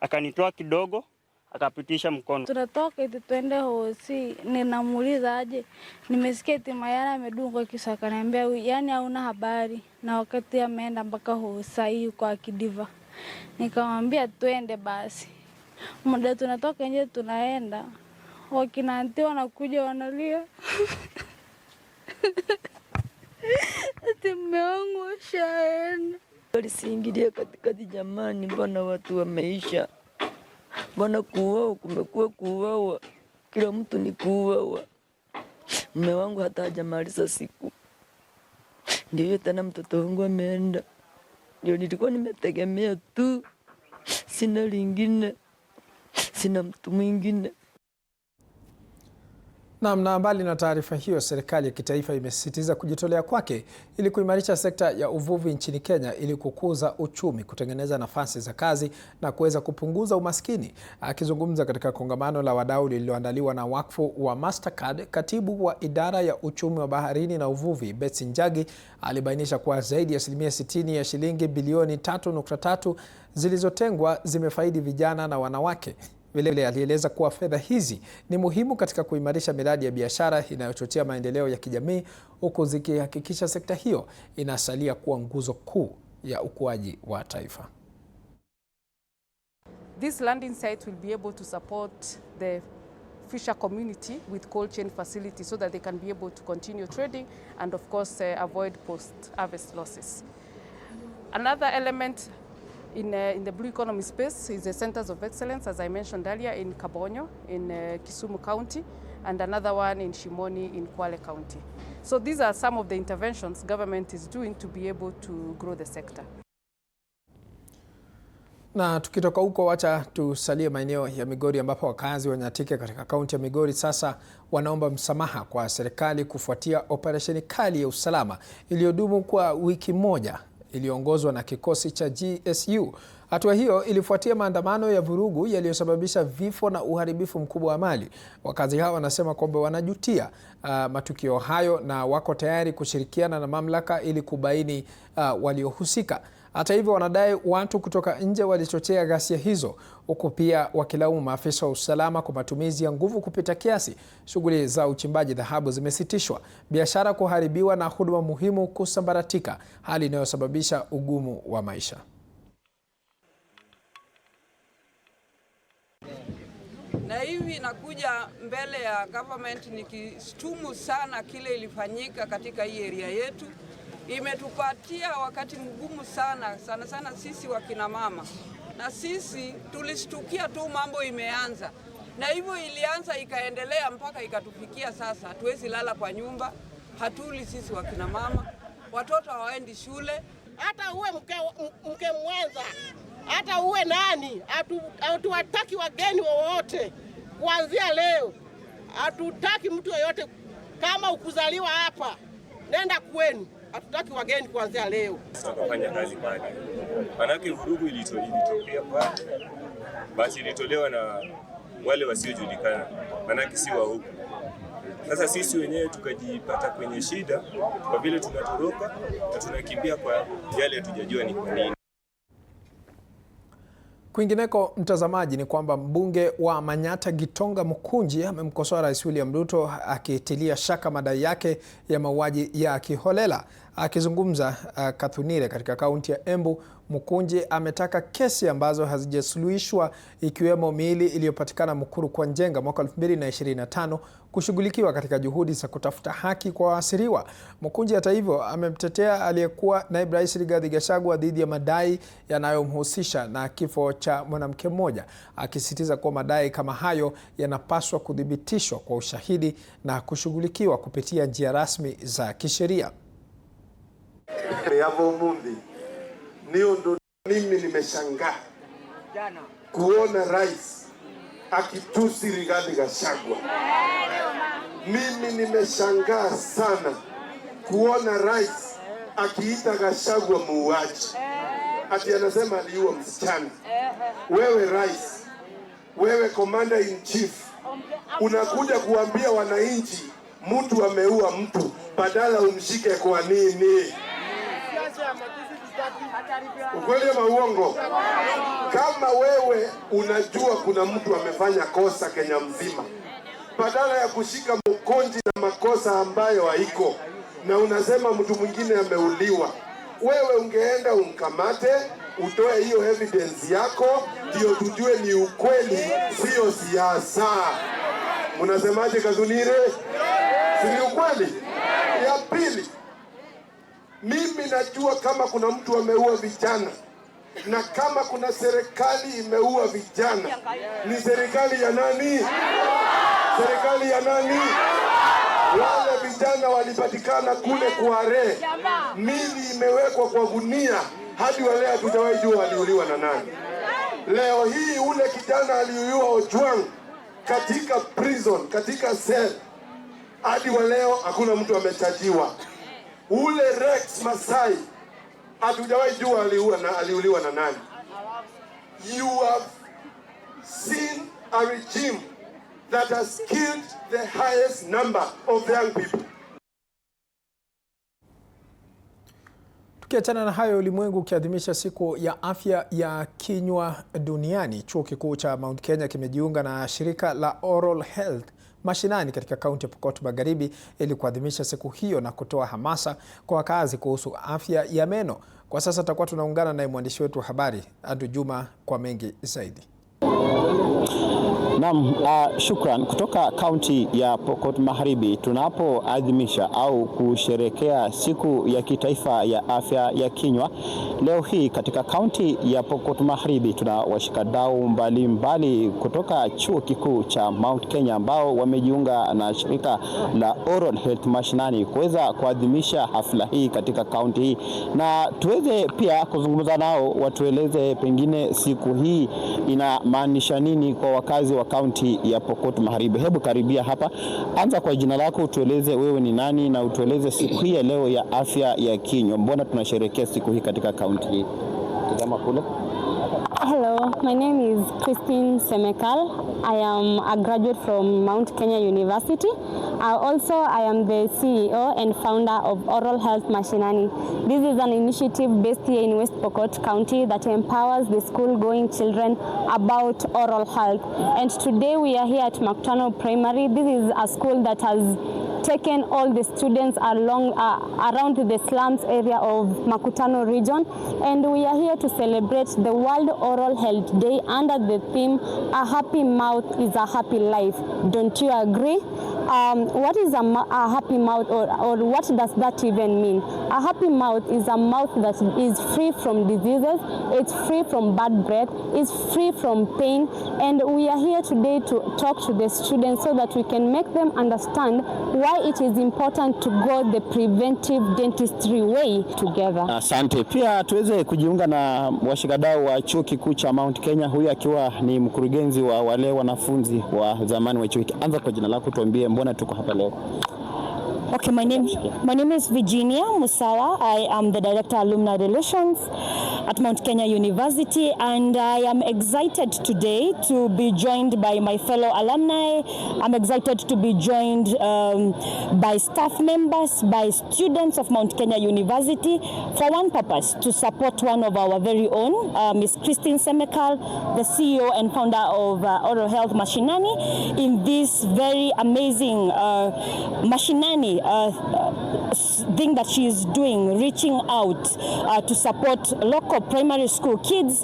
Akanitoa kidogo, akapitisha mkono. Tunatoka eti twende hosi, ninamuuliza aje. Nimesikia eti Mayana amedungwa kisu, akaniambia yani hauna habari. Na wakati ameenda mpaka hosi kwa Kidiva. Nikamwambia twende basi. Muda tunatoka nje tunaenda. Wakina aunti wanakuja wanalia. Ati mume wangu ashaenda. Walisiingilia katikati, jamani, mbona watu wameisha? Mbona kuuawa kumekuwa kuuawa? Kila mtu ni kuuawa. Mume wangu hata hajamaliza siku. Ndio tena mtoto wangu ameenda. Ndio nilikuwa nimetegemea tu. Sina lingine. Sina mtu mwingine. Na mbali na taarifa hiyo, serikali ya kitaifa imesisitiza kujitolea kwake ili kuimarisha sekta ya uvuvi nchini Kenya ili kukuza uchumi, kutengeneza nafasi za kazi na kuweza kupunguza umaskini. Akizungumza katika kongamano la wadau lililoandaliwa na wakfu wa Mastercard, katibu wa idara ya uchumi wa baharini na uvuvi Betsy Njagi alibainisha kuwa zaidi ya 60% ya shilingi bilioni 3.3 zilizotengwa zimefaidi vijana na wanawake. Vilevile alieleza kuwa fedha hizi ni muhimu katika kuimarisha miradi ya biashara inayochochea maendeleo ya kijamii, huku zikihakikisha sekta hiyo inasalia kuwa nguzo kuu ya ukuaji wa taifa. This landing site will be able to support the fisher community with cold chain facilities so that they can be able to continue trading and of course avoid post-harvest losses. Another element in the blue economy space is the centers of excellence, as I mentioned earlier, in Kabonyo, in Kisumu County, and another one in Shimoni in Kwale County. So these are some of the interventions government is doing to be able to grow the sector. Na tukitoka huko, wacha tusalie maeneo ya Migori ambapo wakazi wa Nyatike katika kaunti ya Migori sasa wanaomba msamaha kwa serikali kufuatia operesheni kali ya usalama iliyodumu kwa wiki moja iliyoongozwa na kikosi cha GSU. Hatua hiyo ilifuatia maandamano ya vurugu yaliyosababisha vifo na uharibifu mkubwa wa mali. Wakazi hao wanasema kwamba wanajutia matukio hayo na wako tayari kushirikiana na mamlaka ili kubaini waliohusika. Hata hivyo, wanadai watu kutoka nje walichochea ghasia hizo, huku pia wakilaumu maafisa wa usalama kwa matumizi ya nguvu kupita kiasi. Shughuli za uchimbaji dhahabu zimesitishwa, biashara kuharibiwa na huduma muhimu kusambaratika, hali inayosababisha ugumu wa maisha. Na hivi nakuja mbele ya government nikishtumu sana kile ilifanyika katika hii area yetu. Imetupatia wakati mgumu sana sana sisi wakina mama. Na sisi tulishtukia tu mambo imeanza. Na hivyo ilianza ikaendelea mpaka ikatufikia sasa. Hatuwezi lala kwa nyumba, hatuli sisi wakina mama. Watoto hawaendi shule. Hata uwe mke mwenza hata uwe nani, hatuwataki wageni wowote kuanzia leo. Hatutaki mtu yoyote, kama ukuzaliwa hapa nenda kwenu. Hatutaki wageni kuanzia leo. Tukafanya kazi pale. Manake vurugu ilitokea pale. Basi ilitolewa na wale wasiojulikana. Manake si wa huku. Sasa sisi wenyewe tukajipata kwenye shida kwa vile tunatoroka na tunakimbia kwa yale hatujajua ni kwa nini. Kwingineko mtazamaji, ni kwamba mbunge wa Manyatta Gitonga Mukunji amemkosoa Rais William Ruto akitilia shaka madai yake ya mauaji ya kiholela. Akizungumza Kathunire katika kaunti ya Embu, Mukunji ametaka kesi ambazo hazijasuluhishwa ikiwemo miili iliyopatikana Mukuru kwa Njenga mwaka 2025 kushughulikiwa katika juhudi za kutafuta haki kwa waasiriwa. Mukunji hata hivyo amemtetea aliyekuwa naibu rais Rigathi Gachagua dhidi ya madai yanayomhusisha na kifo cha mwanamke mmoja, akisisitiza kuwa madai kama hayo yanapaswa kuthibitishwa kwa ushahidi na kushughulikiwa kupitia njia rasmi za kisheria. Mimi nimeshangaa kuona rais akitusi Rigathi Gachagua. Mimi nimeshangaa sana kuona rais akiita Gachagua muuaji. Ati anasema aliua msichana. Wewe rais, wewe commander in chief, unakuja kuambia wananchi mtu ameua mtu, badala umshike kwa nini? Ukweli ama uongo? Kama wewe unajua kuna mtu amefanya kosa Kenya mzima, badala ya kushika Mukunji na makosa ambayo haiko na unasema mtu mwingine ameuliwa, wewe ungeenda umkamate, utoe hiyo evidence yako, ndio tujue ni ukweli, sio siasa. Unasemaje Kathunire? Si ni ukweli? Ya pili, mimi najua kama kuna mtu ameua vijana, na kama kuna serikali imeua vijana, ni serikali ya nani? Serikali ya nani? Wale vijana walipatikana kule Kware, mili imewekwa kwa gunia, hadi wale hatujawahi jua waliuliwa na nani. Leo hii ule kijana aliuliwa Ojwang katika prison, katika cell, hadi waleo hakuna mtu amechajiwa. Ule Rex Masai hatujawahi jua aliuliwa na nani. You have seen a regime that has killed the highest number of young people. Tukiachana na hayo, ulimwengu ukiadhimisha siku ya afya ya kinywa duniani, chuo kikuu cha Mount Kenya kimejiunga na shirika la Oral Health mashinani katika kaunti ya Pokot Magharibi ili kuadhimisha siku hiyo na kutoa hamasa kwa wakazi kuhusu afya ya meno. Kwa sasa tutakuwa tunaungana na mwandishi wetu wa habari Andrew Juma kwa mengi zaidi. Naam, shukran. Kutoka kaunti ya Pokot Magharibi tunapoadhimisha au kusherekea siku ya kitaifa ya afya ya kinywa leo hii katika kaunti ya Pokot Magharibi, tuna washikadau mbalimbali kutoka chuo kikuu cha Mount Kenya ambao wamejiunga na shirika la Oral Health mashinani kuweza kuadhimisha hafla hii katika kaunti hii, na tuweze pia kuzungumza nao watueleze pengine siku hii inamaanisha nini kwa wakazi wa kaunti ya Pokot Magharibi. Hebu karibia hapa, anza kwa jina lako, utueleze wewe ni nani na utueleze siku hii leo ya afya ya kinywa. Mbona tunasherehekea siku hii katika kaunti hii? Tazama kule. Hello, my name is Christine Semekal. I am a graduate from Mount Kenya University. I am the CEO and founder of Oral Health Mashinani. This is an initiative based here in West Pokot County that empowers the school-going children about oral health. And today we are here at Makutano Primary. This is a school that has taken all the students around the slums area of Makutano region, and we are here to celebrate the World Oral Health Day under the theme "A Happy Mouth is a Happy Life." Don't you agree? What is a happy mouth, or what does that even mean? A happy mouth is a mouth that is free from diseases, it's free from bad breath, it's free from pain, and we are here today to talk to the students so that we can make them understand what why it is important to go the preventive dentistry way together. Asante. Pia tuweze kujiunga na washikadau wa chuo kikuu cha Mount Kenya, huyu akiwa ni mkurugenzi wa wale wanafunzi wa zamani wa chuo. Anza kwa jina lako, tuambie mbona tuko hapa leo. Okay, my name is Virginia Musawa. I am the Director of Alumni Relations at Mount Kenya University, and I am excited today to be joined by my fellow alumni. I'm excited to be joined by staff members, by students of Mount Kenya University for one purpose, to support one of our very own, Ms. Christine Semekal, the CEO and founder of Oral Health Mashinani, in this very amazing Mashinani thing that she is doing, reaching out to support local primary school kids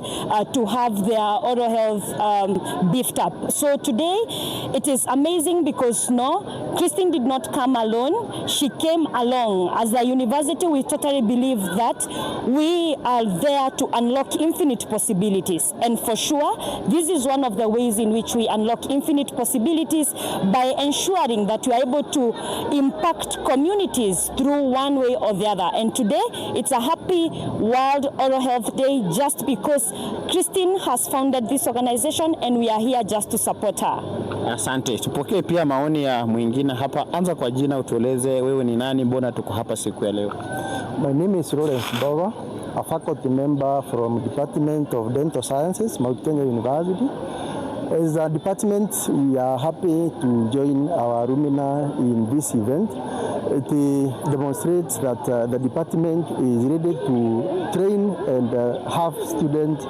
to have their oral health beefed up. So today it is amazing because Christine did not come alone. She came along. As a university, we totally believe that we are there to unlock infinite possibilities, and for sure this is one of the ways in which we unlock infinite possibilities, by ensuring that we are able to impact communities through one way or the other. And today it's a happy World Oral Health Day just because Christine has founded this organization and we are here just to support her. Asante. Tupokee pia maoni ya mwingine hapa. Anza kwa jina, utueleze wewe ni nani, mbona tuko hapa siku ya leo. My name is Lawrence Bova, a faculty member from Department of Dental Sciences, Mount Kenya University. As a department, we are happy to join our alumni in this event. It demonstrates that the department is ready to train and have students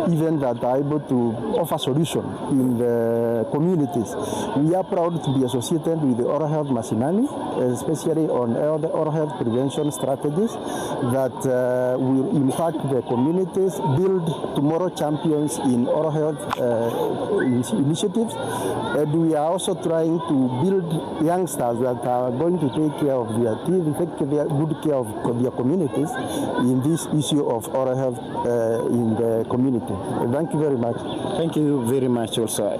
even that are able to offer solutions in the communities. We are proud to be associated with the Oral Health Mashinani, especially on the oral health prevention strategies that will impact the communities, build tomorrow champions in oral health initiatives. And we are also trying to build youngsters that are going to take care of their teeth, take good care of their communities in this issue of oral health in the community. Thank you very much. Thank you very much also.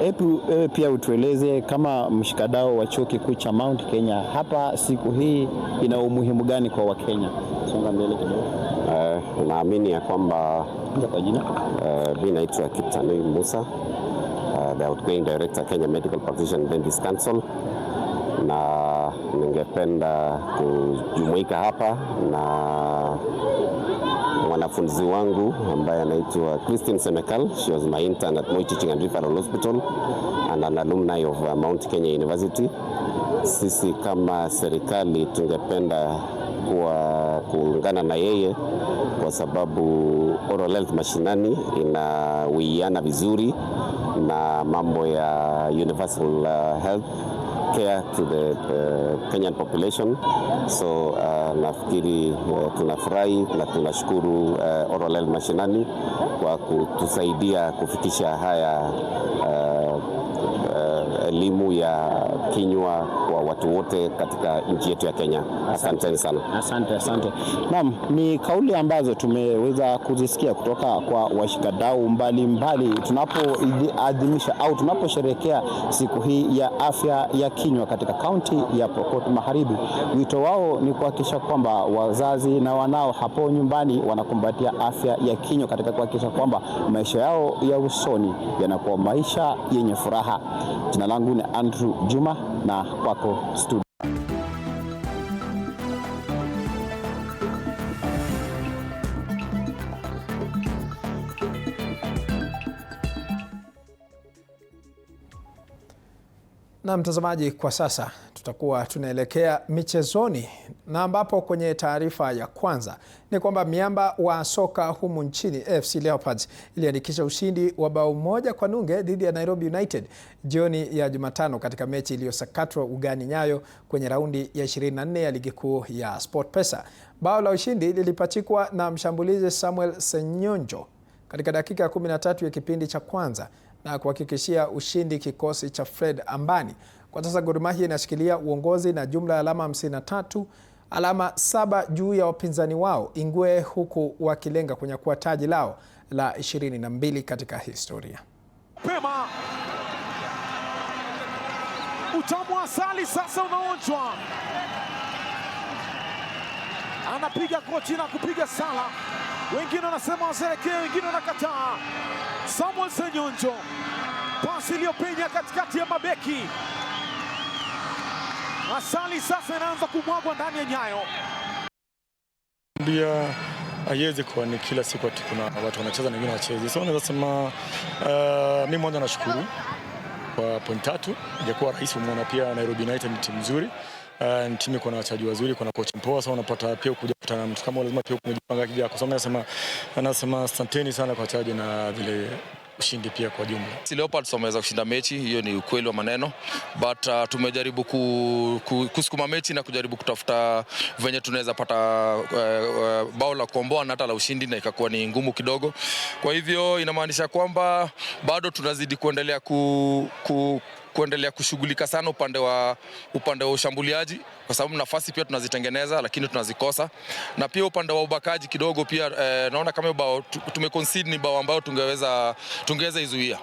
Pia utueleze kama mshikadau wa chuo kikuu cha Mount Kenya, hapa siku hii ina umuhimu gani kwa Wakenya? Songa mbele kidogo. Naamini ya kwamba mimi naitwa Kiptanui Musa, the outgoing director Kenya Medical Practitioner Dentist Council, na ningependa kujumuika hapa na mwanafunzi wangu ambaye anaitwa Christine Semekal. She was my intern at Moi Teaching and Referral Hospital and an alumni of Mount Kenya University. Sisi kama serikali tungependa kuungana na yeye kwa sababu Oral Health Mashinani inawiana vizuri na mambo ya universal health care to the Kenyan population. So nafikiri tunafurahi na tunashukuru Oral Health Mashinani kwa kutusaidia kufikisha haya elimu ya kinywa kwa watu wote katika nchi yetu ya Kenya. Asante sana. Asante. Naam, ni kauli ambazo tumeweza kuzisikia kutoka kwa washikadau mbalimbali tunapoadhimisha au tunaposherehekea siku hii ya afya ya kinywa katika kaunti ya Pokot Magharibi. Wito wao ni kuhakikisha kwamba wazazi na wanao hapo nyumbani wanakumbatia afya ya kinywa katika kuhakikisha kwamba maisha yao ya usoni yanakuwa maisha yenye furaha. Jina langu ni Andrew Juma na kwako studio. Na mtazamaji, kwa sasa tutakuwa tunaelekea michezoni, na ambapo kwenye taarifa ya kwanza ni kwamba miamba wa soka humu nchini AFC Leopards iliandikisha ushindi wa bao 1-0 dhidi ya Nairobi United jioni ya Jumatano katika mechi iliyosakatwa ugani Nyayo kwenye raundi ya 24 ya ligi kuu ya SportPesa. Bao la ushindi lilipachikwa na mshambulizi Samuel Senyonjo katika dakika ya 13 ya kipindi cha kwanza na kuhakikishia ushindi kikosi cha Fred Ambani. Kwa sasa Gor Mahia inashikilia uongozi na jumla ya alama 53, alama 7 juu ya wapinzani wao Ingwe, huku wakilenga kunyakua taji lao la 22 katika historia. Pema. Utamu wa asali sasa unaonjwa. Anapiga kochi na kupiga sala. Wengine wanasema waserekee, wengine wanakataa. Samuel Senyonjo, pasi iliyopenya katikati ya mabeki. Asali sasa inaanza kumwagwa ndani ya nyayo. Ndia haiwezi kuwa ni kila siku ati kuna watu wanacheza na wengine wacheze. So naweza sema mimi mwanzo nashukuru kwa point 3. Ingekuwa rahisi, umeona pia Nairobi United ni timu nzuri. Ni timu iko na wachezaji wazuri, kuna coach mpoa, so unapata pia kuja kutana mtu kama lazima pia kujipanga kijako. So nasema asanteni sana kwa wachezaji na vile ushindi pia kwa jumla. Leopards wameweza kushinda mechi, hiyo ni ukweli wa maneno, but tumejaribu kusukuma mechi na kujaribu kutafuta venye tunaweza pata bao la kuomboa na hata la ushindi, na ikakuwa ni ngumu kidogo. Kwa hivyo inamaanisha kwamba bado tunazidi kuendelea kushughulika sana upande wa ushambuliaji, kwa sababu nafasi pia tunazitengeneza lakini tunazikosa, na pia upande wa ubakaji kidogo pia naona kama bao tumeconcede ni bao ambao tungeweza izuia.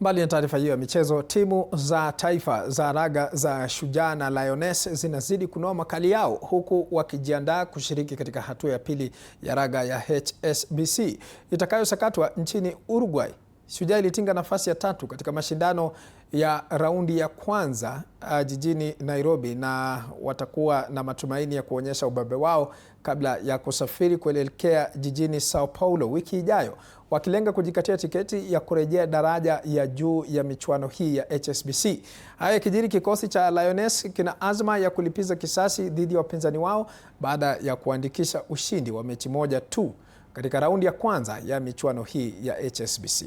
Mbali na taarifa hiyo ya michezo, timu za taifa za raga za Shujaa na Lioness zinazidi kunoa makali yao huku wakijiandaa kushiriki katika hatua ya pili ya raga ya HSBC itakayosakatwa nchini Uruguay. Shujaa ilitinga nafasi ya 3 katika mashindano ya raundi ya kwanza jijini Nairobi, na watakuwa na matumaini ya kuonyesha ubabe wao kabla ya kusafiri kuelekea jijini Sao Paulo wiki ijayo, wakilenga kujikatia tiketi ya kurejea daraja ya juu ya michuano hii ya HSBC. Haya kijiri, kikosi cha Lioness kina azma ya kulipiza kisasi dhidi ya wapinzani wao baada ya kuandikisha ushindi wa mechi moja tu katika raundi ya kwanza ya michuano hii ya HSBC.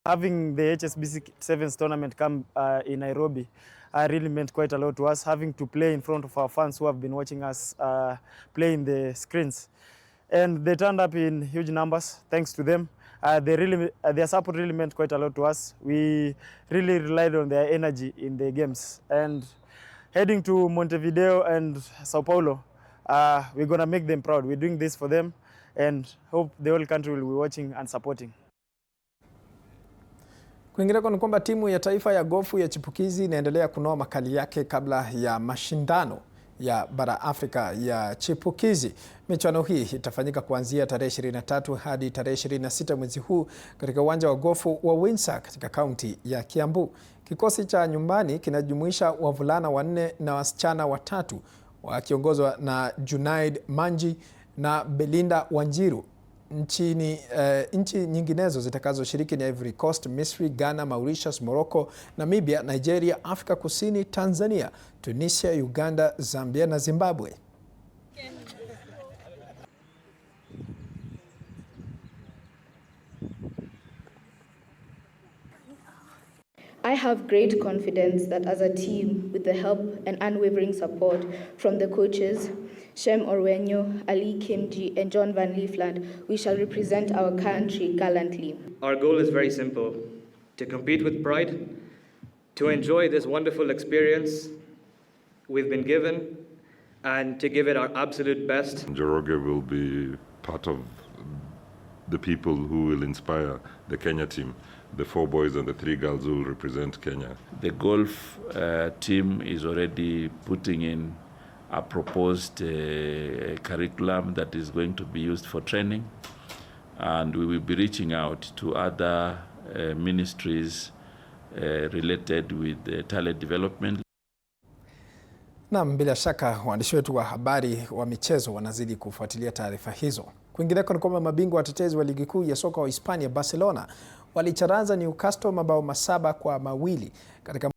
Having the HSBC Sevens tournament come in Nairobi really meant quite a lot to us, having to play in front of our fans who have been watching us play in the screens. And they turned up in huge numbers, thanks to them. Their support really meant quite a lot to us. We really relied on their energy in the games. And heading to Montevideo and Sao Paulo, we're going to make them proud. We're doing this for them and hope the whole country will be watching and supporting. Kwingineko ni kwamba timu ya taifa ya gofu ya chipukizi inaendelea kunoa makali yake kabla ya mashindano ya bara Afrika ya chipukizi. Michuano hii itafanyika kuanzia tarehe 23 hadi tarehe 26 mwezi huu katika uwanja wa gofu wa Windsor katika kaunti ya Kiambu. Kikosi cha nyumbani kinajumuisha wavulana 4 na wasichana 3 wakiongozwa na Junaid Manji na Belinda Wanjiru. Nchi nyinginezo zitakazoshiriki ni Ivory Coast, Misri, Ghana, Mauritius, Morocco, Namibia, Nigeria, Afrika Kusini, Tanzania, Tunisia, Uganda, Zambia na Zimbabwe. I have great confidence that as a team, with the help and unwavering support from the coaches, Shem Orwenyo, Ali Kimji, and John Van Liefland, we shall represent our country gallantly. Our goal is very simple: to compete with pride, to enjoy this wonderful experience we've been given, and to give it our absolute best. Njoroge will be part of the people who will inspire the Kenya team, the 4 boys and the 3 girls who will represent Kenya. The golf team is already putting in a proposed curriculum that is going to be used for training, and we will be reaching out to other ministries related with talent development. Naam, bila shaka waandishi wetu wa habari wa michezo wanazidi kufuatilia taarifa hizo. Kwingineko ni kwamba mabingwa watetezi wa ligi kuu ya soka wa Hispania Barcelona walicharaza Newcastle mabao 7-2 katika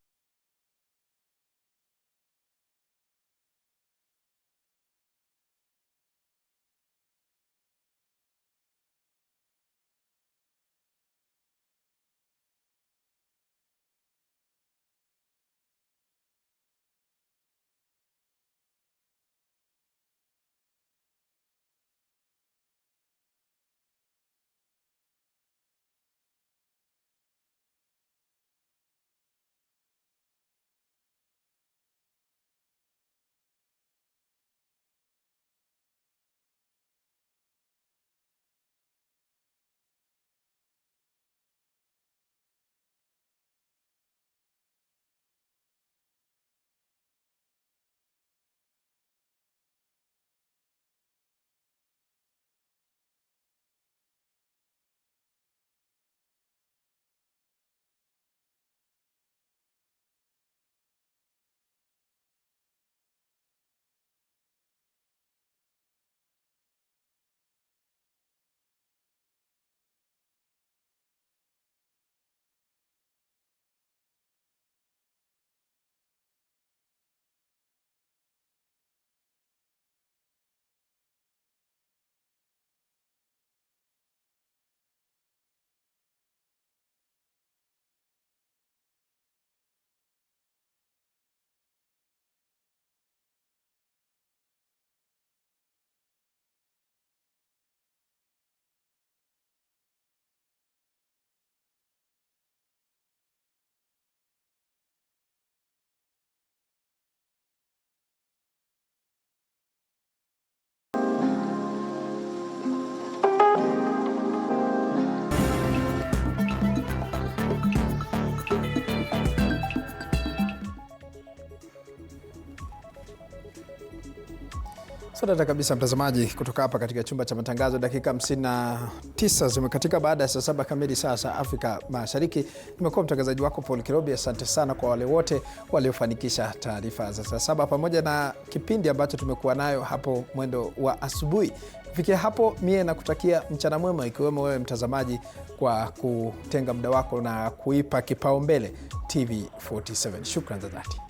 Sadaka kabisa mtazamaji, kutoka hapa katika chumba cha matangazo, dakika 59 zimekatika baada ya saa 7 kamili saa za Afrika Mashariki. Nimekuwa mtangazaji wako Paul Kirobi. Asante sana kwa wale wote waliofanikisha taarifa za saa 7 pamoja na kipindi ambacho tumekuwa nayo hapo mwendo wa asubuhi. Kufikia hapo, mie nakutakia mchana mwema, ikiwemo wewe mtazamaji kwa kutenga muda wako na kuipa kipaumbele TV47. Shukrani za dhati.